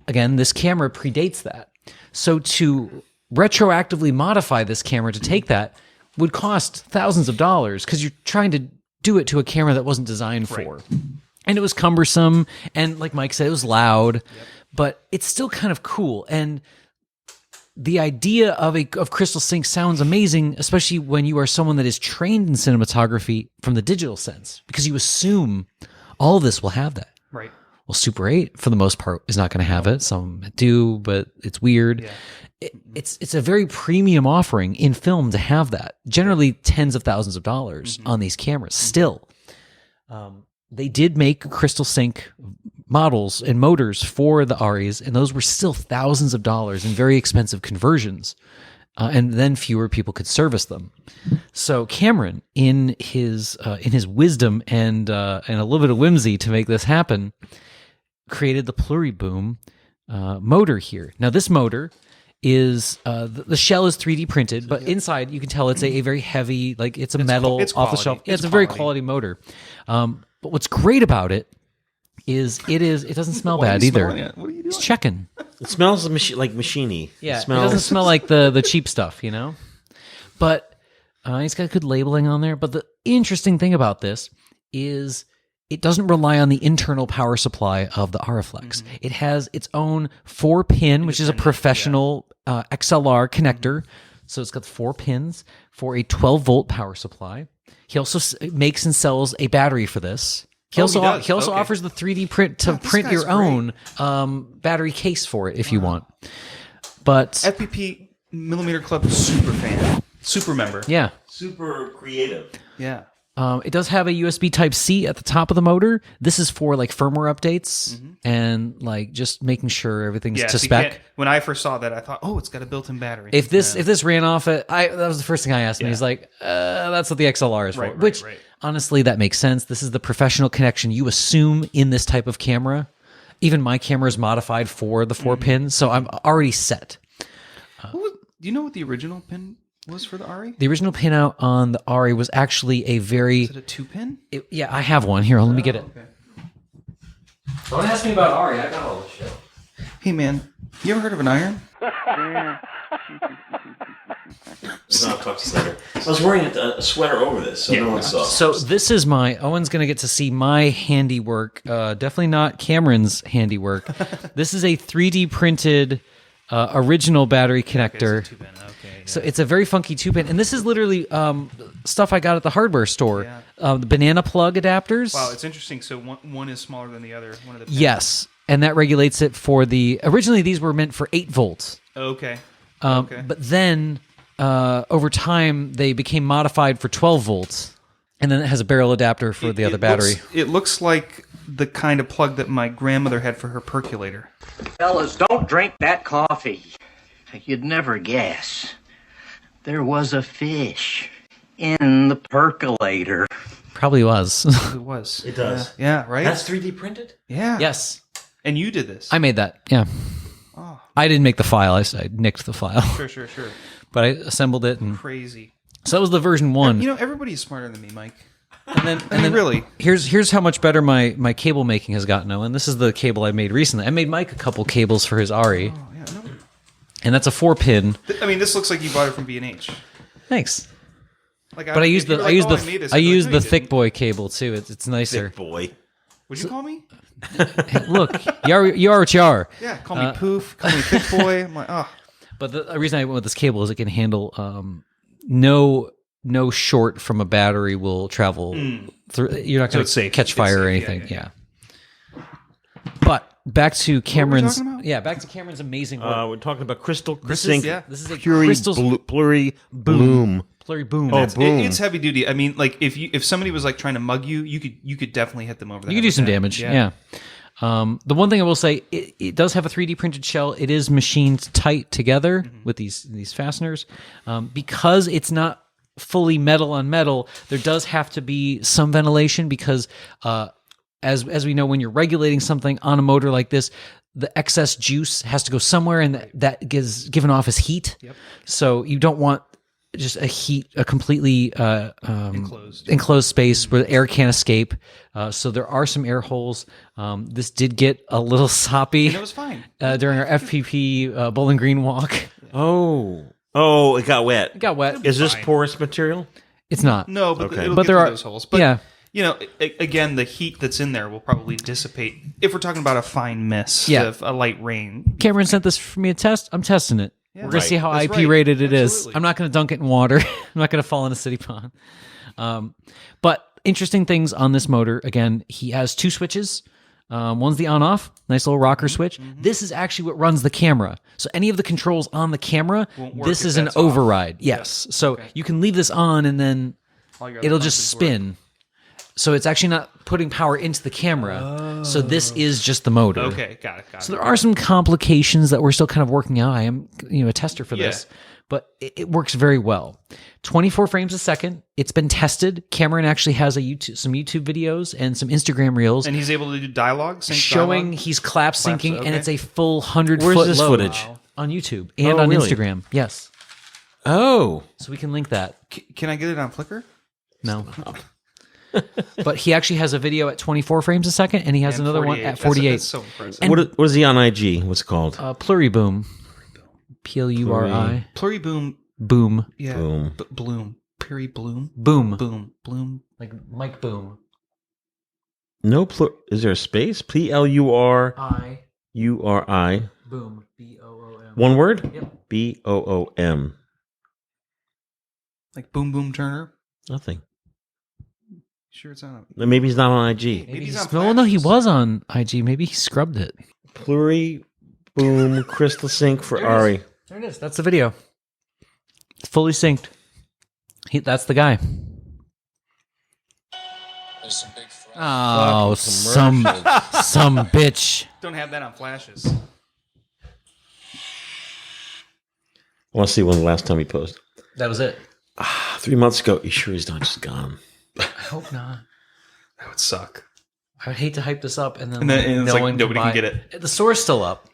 again, this camera predates that. So to retroactively modify this camera to take that would cost thousands of dollars because you're trying to do it to a camera that wasn't designed for. And it was cumbersome. And like Mike said, it was loud, but it's still kind of cool. And the idea of Crystal Sync sounds amazing, especially when you are someone that is trained in cinematography from the digital sense, because you assume all of this will have that. Right. Well, Super 8, for the most part, is not going to have it. Some do, but it's weird. Yeah. It's a very premium offering in film to have that. Generally, tens of thousands of dollars on these cameras still. they did make crystal sync models and motors for the Aries, and those were still thousands of dollars and very expensive conversions. And then fewer people could service them. So Cameron, in his wisdom and a little bit of whimsy to make this happen, created the Pluriboom motor here. Now this motor is the shell is 3D printed, but inside you can tell it's a very heavy, like it's a metal it's off the quality. shelf. Yeah, It's it's a very quality. quality motor. But what's great about it is it doesn't smell Why are bad you either. smelling it? What are you doing? It's checking. It smells like machiney. Yeah, It it smells. doesn't smell like the cheap stuff, you know? But he's got good labeling on there. But the interesting thing about this is it doesn't rely on the internal power supply of the Auriflex. It has its own 4-pin, which is a professional XLR connector. So it's got 4 pins for a 12-volt power supply. He also makes and sells a battery for this. He also does? Okay. offers the 3D print to this print guy's your own battery case for it if you want. But FPP Millimeter Club super fan, super member. yeah, super creative. Yeah. it does have a USB Type-C at the top of the motor. This is for like firmware updates and like just making sure everything's Yeah, to so you spec. can't- when I first saw that, I thought, oh, it's got a built-in battery. If this ran off at, that was the first thing I asked him. Yeah. He's like, that's what the XLR is for. Right, Which right. honestly, that makes sense. This is the professional connection you assume in this type of camera. Even my camera is modified for the 4-pin, so I'm already set. Do you know what the original pin was for the Ari? The original pinout on the Ari was actually a very... Is it a 2-pin? yeah, I have one. Here, let me get it. Okay. Don't ask me about Ari. I got all this shit. Hey, man, you ever heard of an iron? It's not a tux sweater. I was wearing a sweater over this, so no one saw. So this is Owen's going to get to see my handiwork. Definitely not Cameron's handiwork. This is a 3D printed original battery connector. It's a 2-pin, okay. So it's a very funky 2-pin. And this is literally stuff I got at the hardware store. Yeah. The banana plug adapters. Wow, it's interesting. So one is smaller than the other. One of the pins. Yes. And that regulates it for the... Originally, these were meant for 8 volts. Okay. But then, over time, they became modified for 12 volts. And then it has a barrel adapter for the other battery. It looks like the kind of plug that my grandmother had for her percolator. Fellas, don't drink that coffee. You'd never guess. There was a fish in the percolator. Probably was. It was. It does. Yeah, right? That's 3D printed? yeah. Yes. And you did this. I made that. Yeah. Oh. I didn't make the file. I nicked the file. Sure. But I assembled it. And Crazy. so that was the version 1. You know, everybody's smarter than me, Mike. and then really. Here's how much better my cable making has gotten, Owen. This is the cable I made recently. I made Mike a couple cables for his Ari. Oh, yeah, no. And that's a 4-pin. I mean, this looks like you bought it from B&H. Thanks. Like, But I use the thick boy cable too. It's nicer. Thick boy. Would you call me? Look, you are what you are. Yeah, call me Poof. Call me Thick Boy. I'm like, oh. But the reason I went with this cable is it can handle no short from a battery will travel through. You're not going it's to safe. catch It's fire or safe. anything. Yeah. But back to Cameron's. talking about? Yeah, back to Cameron's amazing work. We're talking about crystal This sync. this is a Pluri crystal Pluri Bloom. Pluriboom. Oh, That's- boom. It's heavy duty. I mean, like if somebody was like trying to mug you, you could definitely hit them over the head. You could do with some that. damage. Yeah. The one thing I will say, it does have a 3D printed shell. It is machined tight together with these fasteners. Because it's not fully metal on metal, there does have to be some ventilation because as we know, when you're regulating something on a motor like this, the excess juice has to go somewhere, and that gets given off as heat. Yep. So you don't want just a completely enclosed space where the air can't escape. So there are some air holes. This did get a little soppy And it was fine. during our FPP Bowling Green walk. Oh, it got wet. It got wet. Is this Fine. porous material? It's not. No, but Okay. it'll But get there through are- those holes. But yeah. you know, again, the heat that's in there will probably dissipate if we're talking about a fine mist Yeah. of a light rain. Cameron sent this for me to test. I'm testing it. We're going to see how That's IP right. rated it is. Absolutely. I'm not going to dunk it in water. I'm not going to fall in a city pond. But interesting things on this motor. Again, he has 2 switches. One's the on-off, nice little rocker switch. This is actually what runs the camera. So any of the controls on the camera, Won't work this if is an that's off. override. Yes. So you can leave this on and then All your other it'll just functions work. spin. So it's actually not putting power into the camera. So this is just the motor. Okay, got it. So there are some complications that we're still kind of working out. I am, a tester for this, but it works very well. 24 frames a second. It's been tested. Cameron actually has some YouTube videos and some Instagram reels. And he's able to do dialogue, sync showing dialogue? he's clap syncing, okay. and it's a full 100 Where's foot this load footage? on YouTube and Oh, on really? Instagram. Yes. Oh. So we can link that. Can I get it on Flickr? No. But he actually has a video at 24 frames a second, and he has And another one 48. at 48. That's so impressive. And- What is he on IG? What's it called? Pluriboom. Pluri. Pluriboom. Boom. Yeah. Boom. Bloom. Peri Bloom. Boom. Bloom. Like Mike Boom. No, is there a space? Pluri. I. Boom. BOOM. One word? Yep. BOOM. Like Boom Boom Turner. Nothing. Sure, it's on. Maybe he's not on IG. Maybe he's on No, he Flashes. was on IG. Maybe he scrubbed it. Pluri Boom Crystal Sync for Ari. There it is. That's the video. It's fully synced. That's the guy. Oh, some bitch. Don't have that on Flashes. I want to see when the last time he posted. That was it. 3 months ago. You sure he's not just gone? I hope not. That would suck. I would hate to hype this up and then, And then it's no like one nobody buy can get it. The store's still up.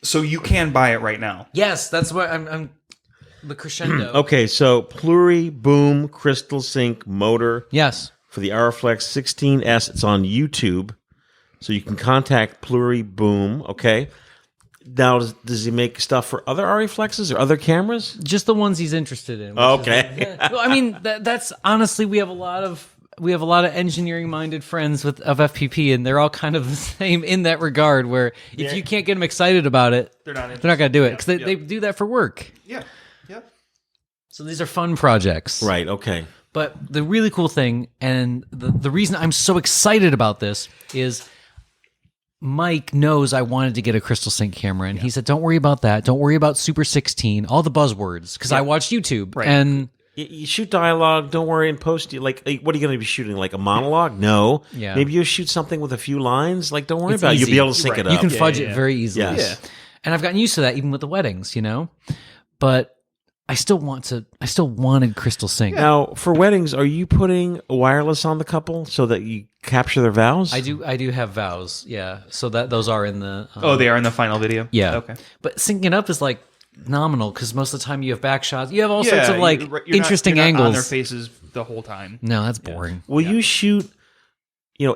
So you can buy it right now. Yes, that's what I'm the crescendo. Okay, so Pluri Boom Crystal Sync motor Yes. for the Ariflex 16S. It's on YouTube, so you can contact Pluri Boom. Okay. Now, does he make stuff for other Ariflexes or other cameras? Just the ones he's interested in. which Okay. is well, I mean, that's honestly, we have a lot of engineering minded friends of FPP, and they're all kind of the same in that regard. Where if you can't get them excited about it, They're not going to do it because Yep. they do that for work. Yeah. Yep. So these are fun projects, Right. Okay. But the really cool thing, and the reason I'm so excited about this is Mike knows I wanted to get a Crystal Sync camera, and he said, "Don't worry about that. Don't worry about Super 16, all the buzzwords." Because I watched YouTube, Right. and You shoot dialogue. Don't worry, and post. Like, what are you going to be shooting? Like a monologue? No. Yeah. Maybe you shoot something with a few lines. Like, don't worry It's about it. You'll easy. be able to sync Right. it up. you can fudge it very easily. Yes. Yeah. And I've gotten used to that even with the weddings, But I still wanted Crystal Sync. Now, for weddings, are you putting wireless on the couple so that you capture their vows? I do have vows, yeah. So that those are in the Oh, they are in the final video? yeah. Okay. But syncing it up is like nominal because most of the time you have back shots. You have all sorts of Yeah, like you're interesting not angles. on their faces the whole time. No, that's boring. Will you shoot,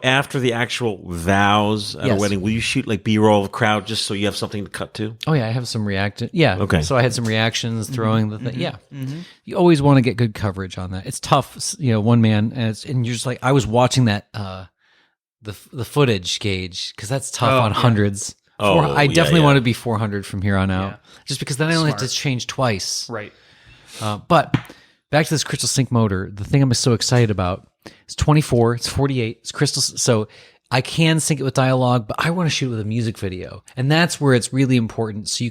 after the actual vows at a Yes. wedding, will you shoot like B-roll of crowd just so you have something to cut to? Oh yeah, I have some reaction. Yeah. Okay. So I had some reactions throwing the thing. Yeah. You always want to get good coverage on that. It's tough, one man, and you're just like I was watching that the footage gauge because that's tough on hundreds. Oh, I definitely yeah. want to be 400 from here on out, Yeah. just because then I only have to Smart. change twice. Right. But back to this Crystal Sync motor, the thing I'm so excited about is 24, it's 48, it's Crystal. So I can sync it with dialogue, but I want to shoot it with a music video. And that's where it's really important. So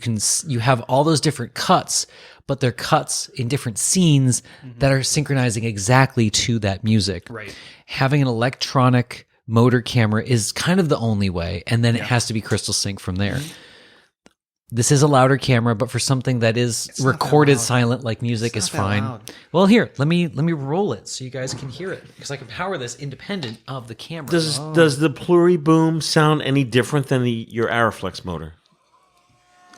you have all those different cuts, but they're cuts in different scenes that are synchronizing exactly to that music. Right. Having an electronic motor camera is kind of the only way. And then it has to be Crystal Sync from there. This is a louder camera, but for something that is not that recorded loud. silent like music It's is not that fine. loud. Well, here, let me roll it so you guys can hear it because I can power this independent of the camera. Does the Pluri-Boom sound any different than your Ariflex motor?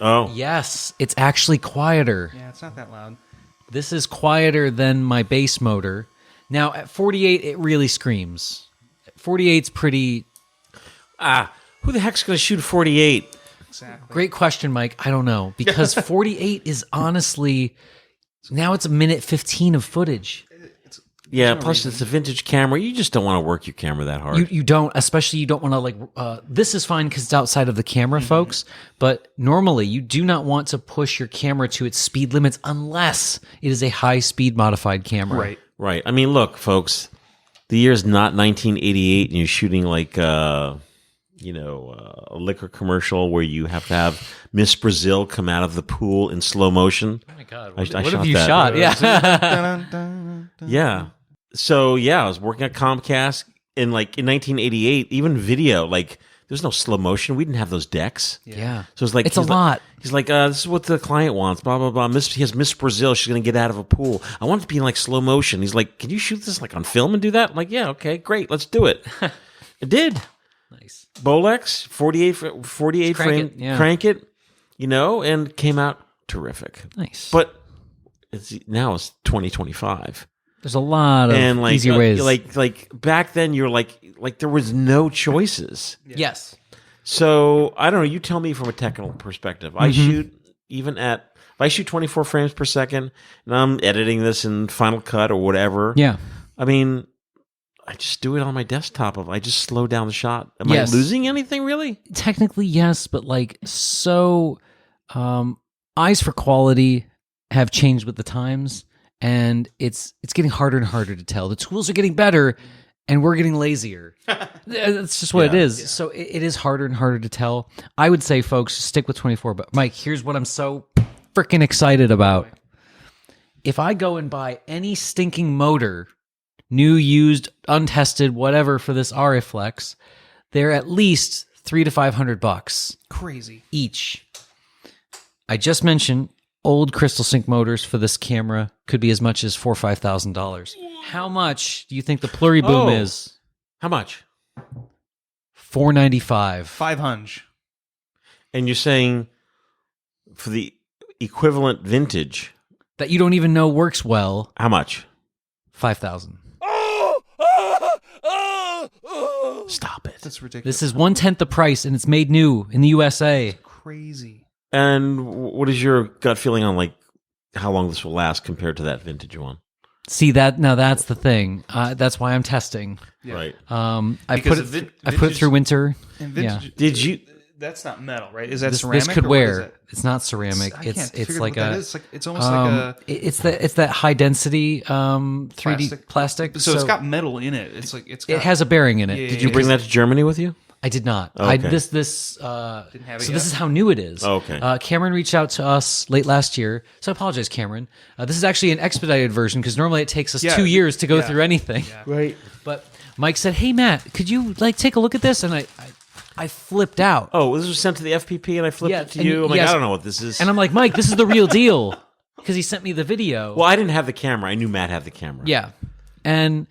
Oh, Yes, it's actually quieter. Yeah, it's not that loud. This is quieter than my bass motor. Now at 48, it really screams. 48's pretty. who the heck's going to shoot 48? Exactly. Great question, Mike. I don't know because 48 is honestly now it's a minute 15 of footage. Yeah, plus it's a vintage camera. You just don't want to work your camera that hard. You don't, especially you don't want to this is fine because it's outside of the camera, folks. But normally you do not want to push your camera to its speed limits unless it is a high speed modified camera. Right. Right. I mean, look, folks, the year's not 1988 and you're shooting like, a liquor commercial where you have to have Miss Brazil come out of the pool in slow motion. Oh my God. I What shot have you that. shot? Yeah. Yeah. So yeah, I was working at Comcast in 1988. Even video, like there's no slow motion. We didn't have those decks. Yeah. So it's like It's a lot. He's like, this is what the client wants. Blah blah blah. He has Miss Brazil. She's gonna get out of a pool. I want it to be in like slow motion. He's like, can you shoot this like on film and do that? I'm like, yeah, okay, great, let's do it. It did. Nice. Bolex 48 Crank frame, it, yeah. crank it, and came out terrific. Nice. But now it's 2025. There's a lot of And like easier ways. like back then you're like there was no choices. Yes. So I don't know, you tell me from a technical perspective. I shoot if I shoot 24 frames per second and I'm editing this in Final Cut or whatever. Yeah. I mean, I just do it on my desktop. I just slow down the shot. Am Yes. I losing anything really? Technically, yes, but like eyes for quality have changed with the times, and it's getting harder and harder to tell. The tools are getting better, and we're getting lazier. That's just what it is. Yeah. So it is harder and harder to tell. I would say, folks, stick with 24. But Mike, here's what I'm so freaking excited about. If I go and buy any stinking motor, new, used, untested, whatever, for this Ariflex, they're at least $300 to $500 Crazy. each. I just mentioned old Crystal Sync motors for this camera could be as much as $4,000 or $5,000. How much do you think the Pluriboom is? How much? $495. 500. And you're saying for the equivalent vintage, That you don't even know works well. how much? $5,000. Stop it. That's ridiculous. This is 1/10 the price, and it's made new in the USA. Crazy. And what is your gut feeling on like how long this will last compared to that vintage one? See that now? That's the thing. That's why I'm testing. Yeah. Right. I Because put it. of I put it through winter. And Yeah. vintage, Did you? That's not metal, right? Is that This ceramic? could or what is wear. it? It's not ceramic. I can't It's figure like what that a. is. It's almost like a It's that high density 3D plastic. So it's got metal in it. It's like it's got, It has a bearing in it. Yeah, Did you bring that to Germany with you? I did not. Okay. Didn't have it have it so yet. this is how new it is. Okay. Cameron reached out to us late last year, so I apologize, Cameron. This is actually an expedited version because normally it takes us 2 years to go through anything. Right. But Mike said, "Hey Matt, could you like take a look at this?" And I flipped out, Oh, this was sent to the FPP, and I flipped Yeah, it to and you. I'm like, yes. I don't know what this is. and I'm like, "Mike, this is the real deal," because he sent me the video. well, I didn't have the camera. I knew Matt had the camera. Yeah, and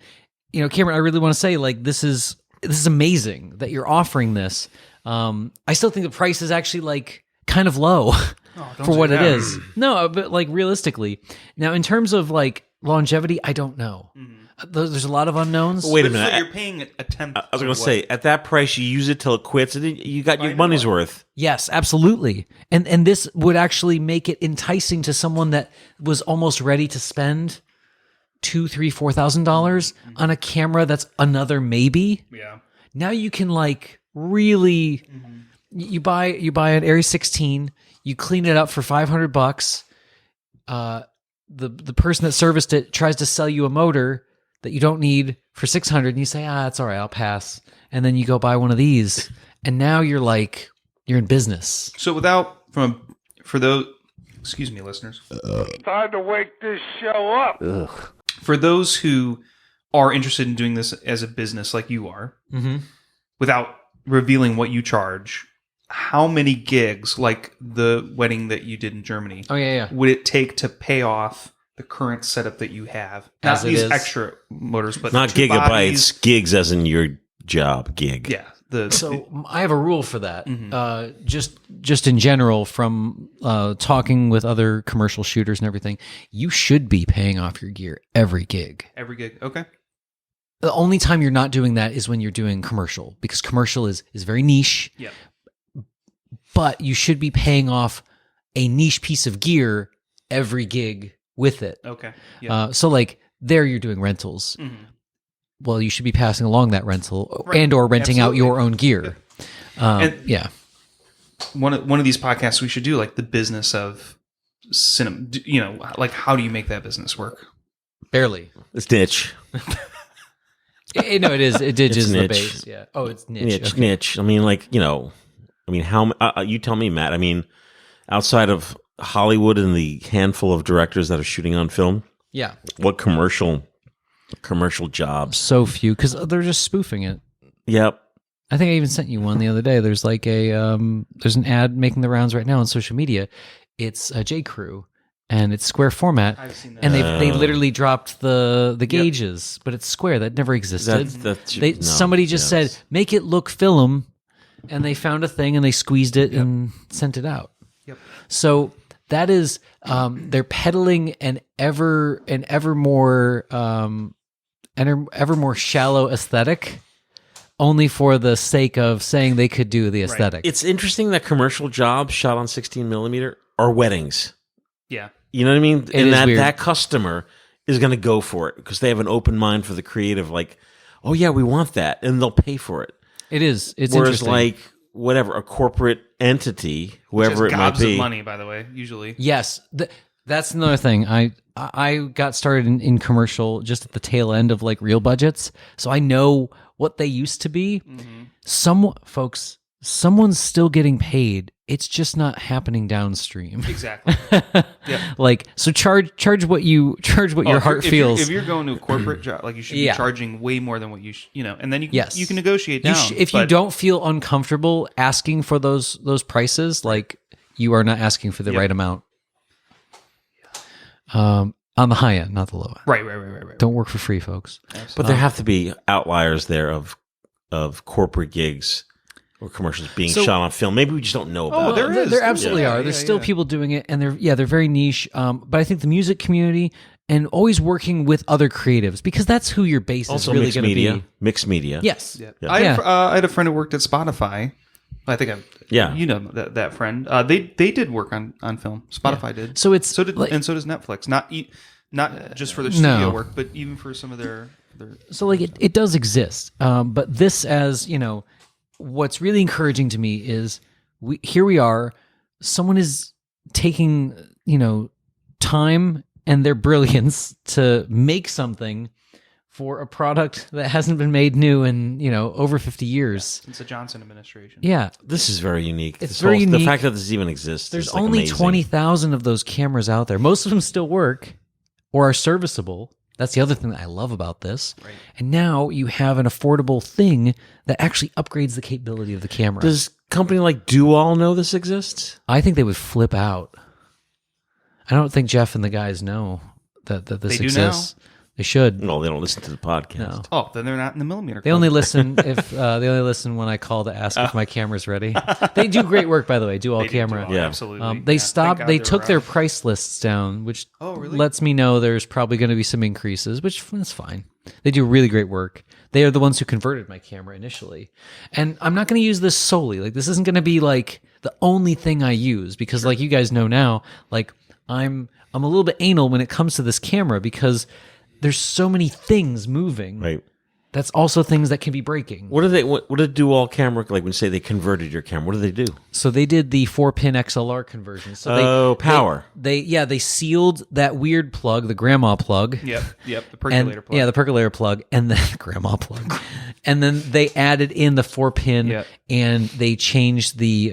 Cameron, I really want to say like this is amazing that you're offering this. I still think the price is actually like kind of low don't for say what it that. is. No, but like realistically, now in terms of like longevity, I don't know. There's a lot of unknowns. Wait a So minute. you're paying a tenth. I was going of to what- say, at that price, you use it till it quits, and then you got your know money's what? worth. Yes, absolutely. And this would actually make it enticing to someone that was almost ready to spend $2,000, $3,000, $4,000 on a camera that's another maybe. Yeah. Now you can like really you buy an Aries 16, you clean it up for $500. The person that serviced it tries to sell you a motor that you don't need for $600, and you say, it's all right, I'll pass. And then you go buy one of these, and now you're in business. So for those, excuse me, listeners. Time to wake this show up. For those who are interested in doing this as a business like you are, without revealing what you charge, how many gigs, like the wedding that you did in Germany, Oh yeah. would it take to pay off the current setup that you have? As Not it these is. extra motors, but Not the two gigabytes, bodies. gigs as in your job gig. Yeah. So I have a rule for that. Just in general, from talking with other commercial shooters and everything, you should be paying off your gear every gig. every gig. Okay. The only time you're not doing that is when you're doing commercial, because commercial is very niche. Yeah. But you should be paying off a niche piece of gear every gig with it. Okay. Yeah. So like there you're doing rentals. Well, you should be passing along that rental Right. and or renting Absolutely. out your own gear. And- Yeah. One of these podcasts we should do, like the business of cinema. Like how do you make that business work? Barely. It's niche. No, it is. It It's is the niche. base. Yeah. Oh, it's niche. Niche, Okay. niche. I mean, how you tell me, Matt. I mean, outside of Hollywood and the handful of directors that are shooting on film, Yeah. what commercial Commercial jobs. So few because they're just spoofing it. Yep. I think I even sent you one the other day. There's like there's an ad making the rounds right now on social media. It's a J. Crew, and it's square format. I've seen that. And they literally dropped the gauges, but it's square. That never existed. Somebody just said, make it look film, and they found a thing and they squeezed it and sent it out. Yep. So that is they're peddling an ever more shallow aesthetic, only for the sake of saying they could do the aesthetic. It's interesting that commercial jobs shot on 16 millimeter are weddings. Yeah. You know what I mean? It is weird. That customer is going to go for it because they have an open mind for the creative. Like, oh yeah, we want that, and they'll pay for it. It is. It's Whereas interesting. like whatever a corporate entity, whoever it might gobs be, of money, by the way, usually. Yes, that's another thing. I got started in commercial just at the tail end of like real budgets, so I know what they used to be. Someone's still getting paid. It's just not happening downstream. Exactly. Yeah. Like, so charge what your heart feels. If you're going to a corporate job, like you should be charging way more than what you and then you can negotiate down. If you don't feel uncomfortable asking for those prices, like you are not asking for the right amount. On the high end, not the low end. Right. Don't work for free, folks. but there have to be outliers there of corporate gigs or commercials being shot on film. Maybe we just don't know about. There absolutely are. There's still people doing it, and they're very niche. But I think the music community and always working with other creatives, because that's who your base Also is really mixed going to media. be. Mixed media. Yes. Yeah. I had a friend who worked at Spotify. I think you know that friend. They did work on film. Spotify did. So it's so does Netflix. Not just for their studio work, but even for some of their. So like it does exist. But this, as you know, what's really encouraging to me is here we are. Someone is taking time and their brilliance to make something for a product that hasn't been made new in over 50 years. Since the Johnson administration. Yeah, This is very unique. It's very unique. The fact that this even exists. there's is like only amazing. 20,000 of those cameras out there. Most of them still work or are serviceable. That's the other thing that I love about this. Right. And now you have an affordable thing that actually upgrades the capability of the camera. Does a company like Do-All know this exists? I think they would flip out. I don't think Jeff and the guys know that this They do exists. They should. No, they don't listen to the podcast. No. Oh, then they're not in the millimeter. They only listen if they only listen when I call to ask if my camera's ready. They do great work, by the way. Do all camera. Yeah. Absolutely. They Yeah. stopped. Thank God They they're took their around. price lists down, which really? lets me know there's probably going to be some increases, which is fine. They do really great work. They are the ones who converted my camera initially, and I'm not going to use this solely. Like this isn't going to be like the only thing I use because, like you guys know now, like I'm a little bit anal when it comes to this camera because there's so many things moving. Right. That's also things that can be breaking. What did Do-All camera, like when you say they converted your camera, what do they do? So they did the 4-pin XLR conversion. So power. They sealed that weird plug, the grandma plug. Yep. The percolator plug. Yeah, the percolator plug, and then grandma plug, and then they added in the 4-pin, and they changed the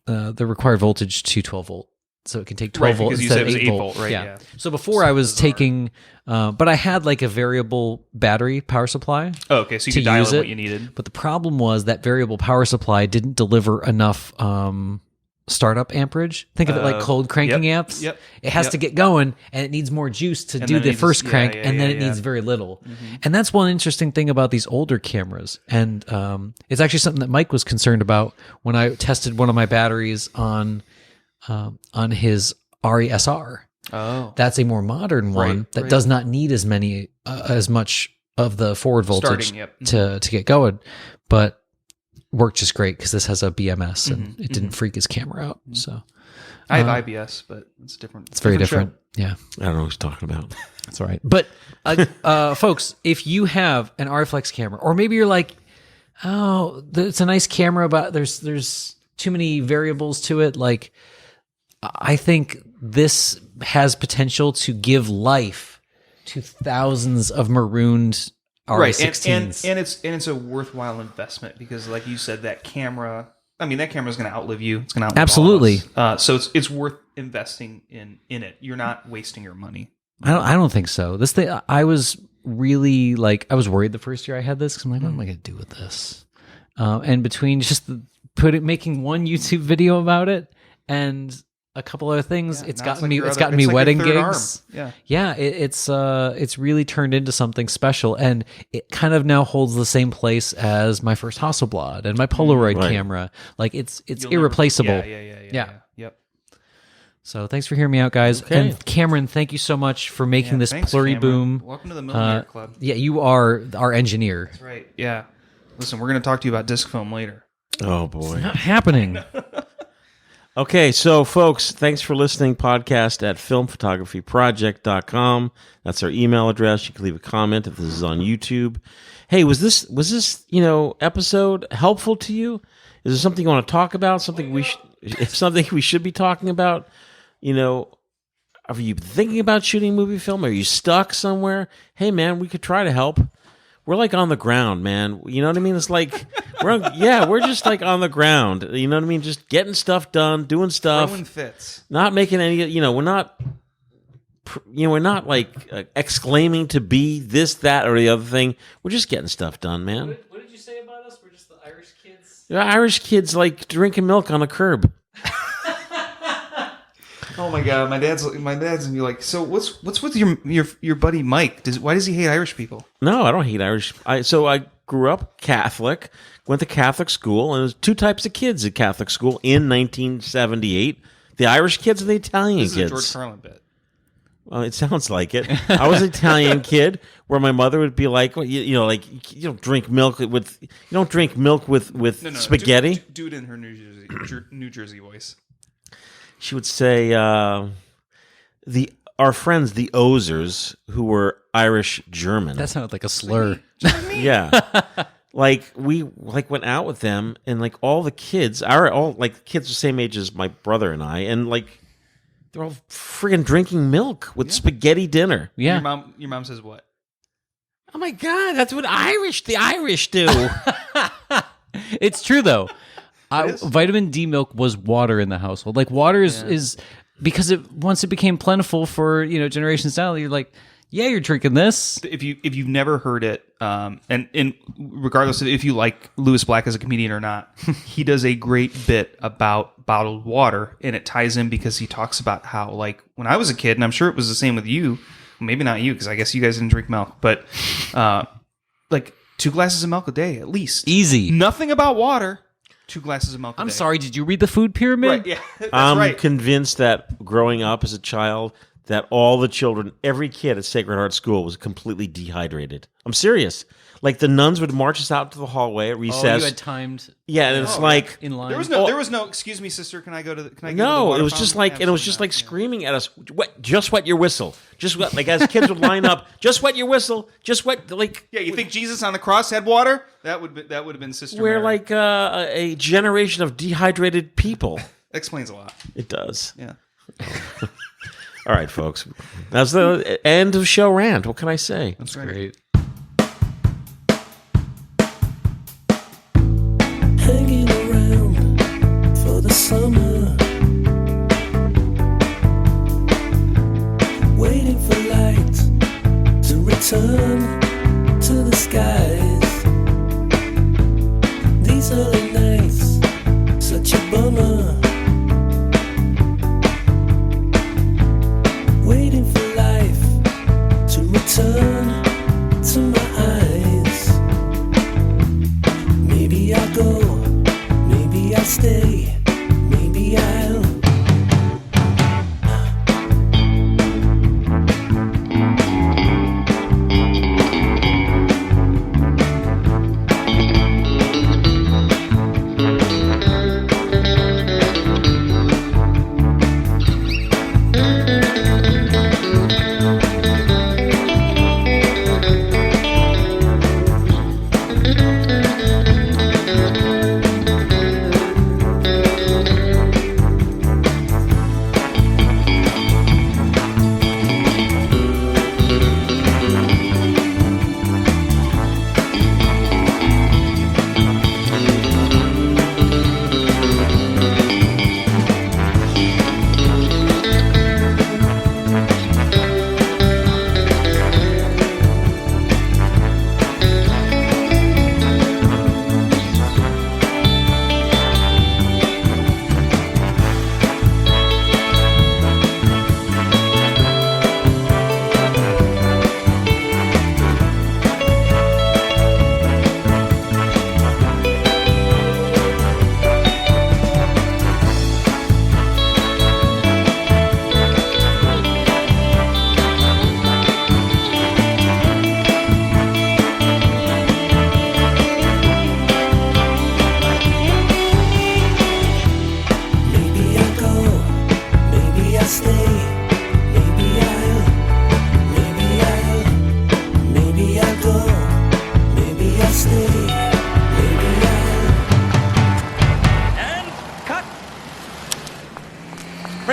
required voltage to 12 volt, so it can take 12 volt because you instead said of it was 8 8 volt. volt, right? Yeah. So before I was taking, but I had like a variable battery power supply. Oh, okay, so you to could dial use in it. what you needed. But the problem was that variable power supply didn't deliver enough startup amperage. Think of it like cold cranking amps. Yep. It has to get going, and it needs more juice to do then it the needs- first yeah, crank, yeah, and then yeah, it yeah. needs very little. And that's one interesting thing about these older cameras. And it's actually something that Mike was concerned about when I tested one of my batteries on his RESR. Oh. That's a more modern one that does not need as much of the forward voltage Starting, yep. to get going, but worked just great because this has a BMS and it didn't freak his camera out. So I have IBS, but it's different. it's very different. Yeah, I don't know what he's talking about. that's all right. But folks, if you have an RFlex camera, or maybe you're like, oh, it's a nice camera, but there's too many variables to it. Like, I think this has potential to give life to thousands of marooned RE16s. And it's a worthwhile investment because, like you said, that camera. I mean, that camera's going to outlive you. It's going to outlive Absolutely. all of us. So it's worth investing in it. You're not wasting your money. I don't think so. This thing, I was really like, I was worried the first year I had this because I'm like, what am I going to do with this? And between just making one YouTube video about it and a couple other things, it's gotten me wedding gigs. Yeah. It's really turned into something special, and it kind of now holds the same place as my first Hasselblad and my Polaroid camera. Like it's irreplaceable. Yeah. Yep. So thanks for hearing me out, guys. Okay. And Cameron, thank you so much for making this pluriboom. Welcome to the Millionaire Club. Yeah, you are our engineer. That's right. Yeah. Listen, we're going to talk to you about disc foam later. Oh, boy. Not happening. Okay, so folks, thanks for listening. Podcast at filmphotographyproject.com. That's our email address. You can leave a comment if this is on YouTube. Hey, was this episode helpful to you? Is there something you want to talk about? Something we should be talking about? Are you thinking about shooting movie film? Are you stuck somewhere? Hey, man, we could try to help. We're like on the ground, man. You know what I mean? It's like we're just like on the ground. You know what I mean? Just getting stuff done, doing stuff, Throwing fits, not making any. We're not like exclaiming to be this, that, or the other thing. We're just getting stuff done, man. What did you say about us? We're just the Irish kids. Yeah, Irish kids like drinking milk on a curb. Oh my god, my dad's gonna be like, so what's with your buddy Mike? Why does he hate Irish people? No, I don't hate Irish. I grew up Catholic, went to Catholic school, and there's two types of kids at Catholic school in 1978: the Irish kids and the Italian This kids. is a George Carlin bit. Well, it sounds like it. I was an Italian kid where my mother would be like, well, you don't drink milk with spaghetti. Do it in her New Jersey voice. She would say, our friends, the Ozers, who were Irish German. That sounded like a slur. Yeah. we went out with them, and like all the kids, kids the same age as my brother and I, and like they're all friggin' drinking milk with spaghetti dinner. Yeah. Your mom says what? Oh my God, that's what the Irish do. It's true though. Vitamin D milk was water in the household. Like water is because once it became plentiful for generations down, you're like, yeah, you're drinking this. If you've never heard it, and regardless of if you like Lewis Black as a comedian or not, he does a great bit about bottled water, and it ties in because he talks about how, like, when I was a kid, and I'm sure it was the same with you, maybe not you because I guess you guys didn't drink milk, but like 2 glasses of milk a day at least. Easy. Nothing about water. 2 glasses of milk a day. I'm sorry, did you read the food pyramid? Right, yeah, that's I'm right. convinced that growing up as a child, that all the children, every kid at Sacred Heart School was completely dehydrated. I'm serious. Like the nuns would march us out to the hallway at recess. Oh, you had timed. Yeah, and it's like in line. There was no. Excuse me, sister. Can I go to the? Can I? No, go to the it was water just fountain? like, and it was just like screaming at us. Just wet your whistle. Just wet, like as kids would line up. Just wet your whistle. Just wet, like. Yeah, you think Jesus on the cross had water? That would have been Sister We're Mary. like a generation of dehydrated people. Explains a lot. It does. Yeah. All right, folks. That's the end of show rant. What can I say? That's great. Hanging around for the summer, waiting for light to return to the skies. These early nights, such a bummer. Waiting for life to return to my eyes. Maybe I'll go, maybe I'll stay, maybe I'll.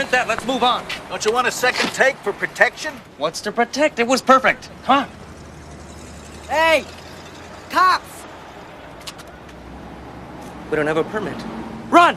print that. Let's move on. Don't you want a second take for protection? What's to protect? It was perfect. Come on. Hey! Cops! We don't have a permit. Run!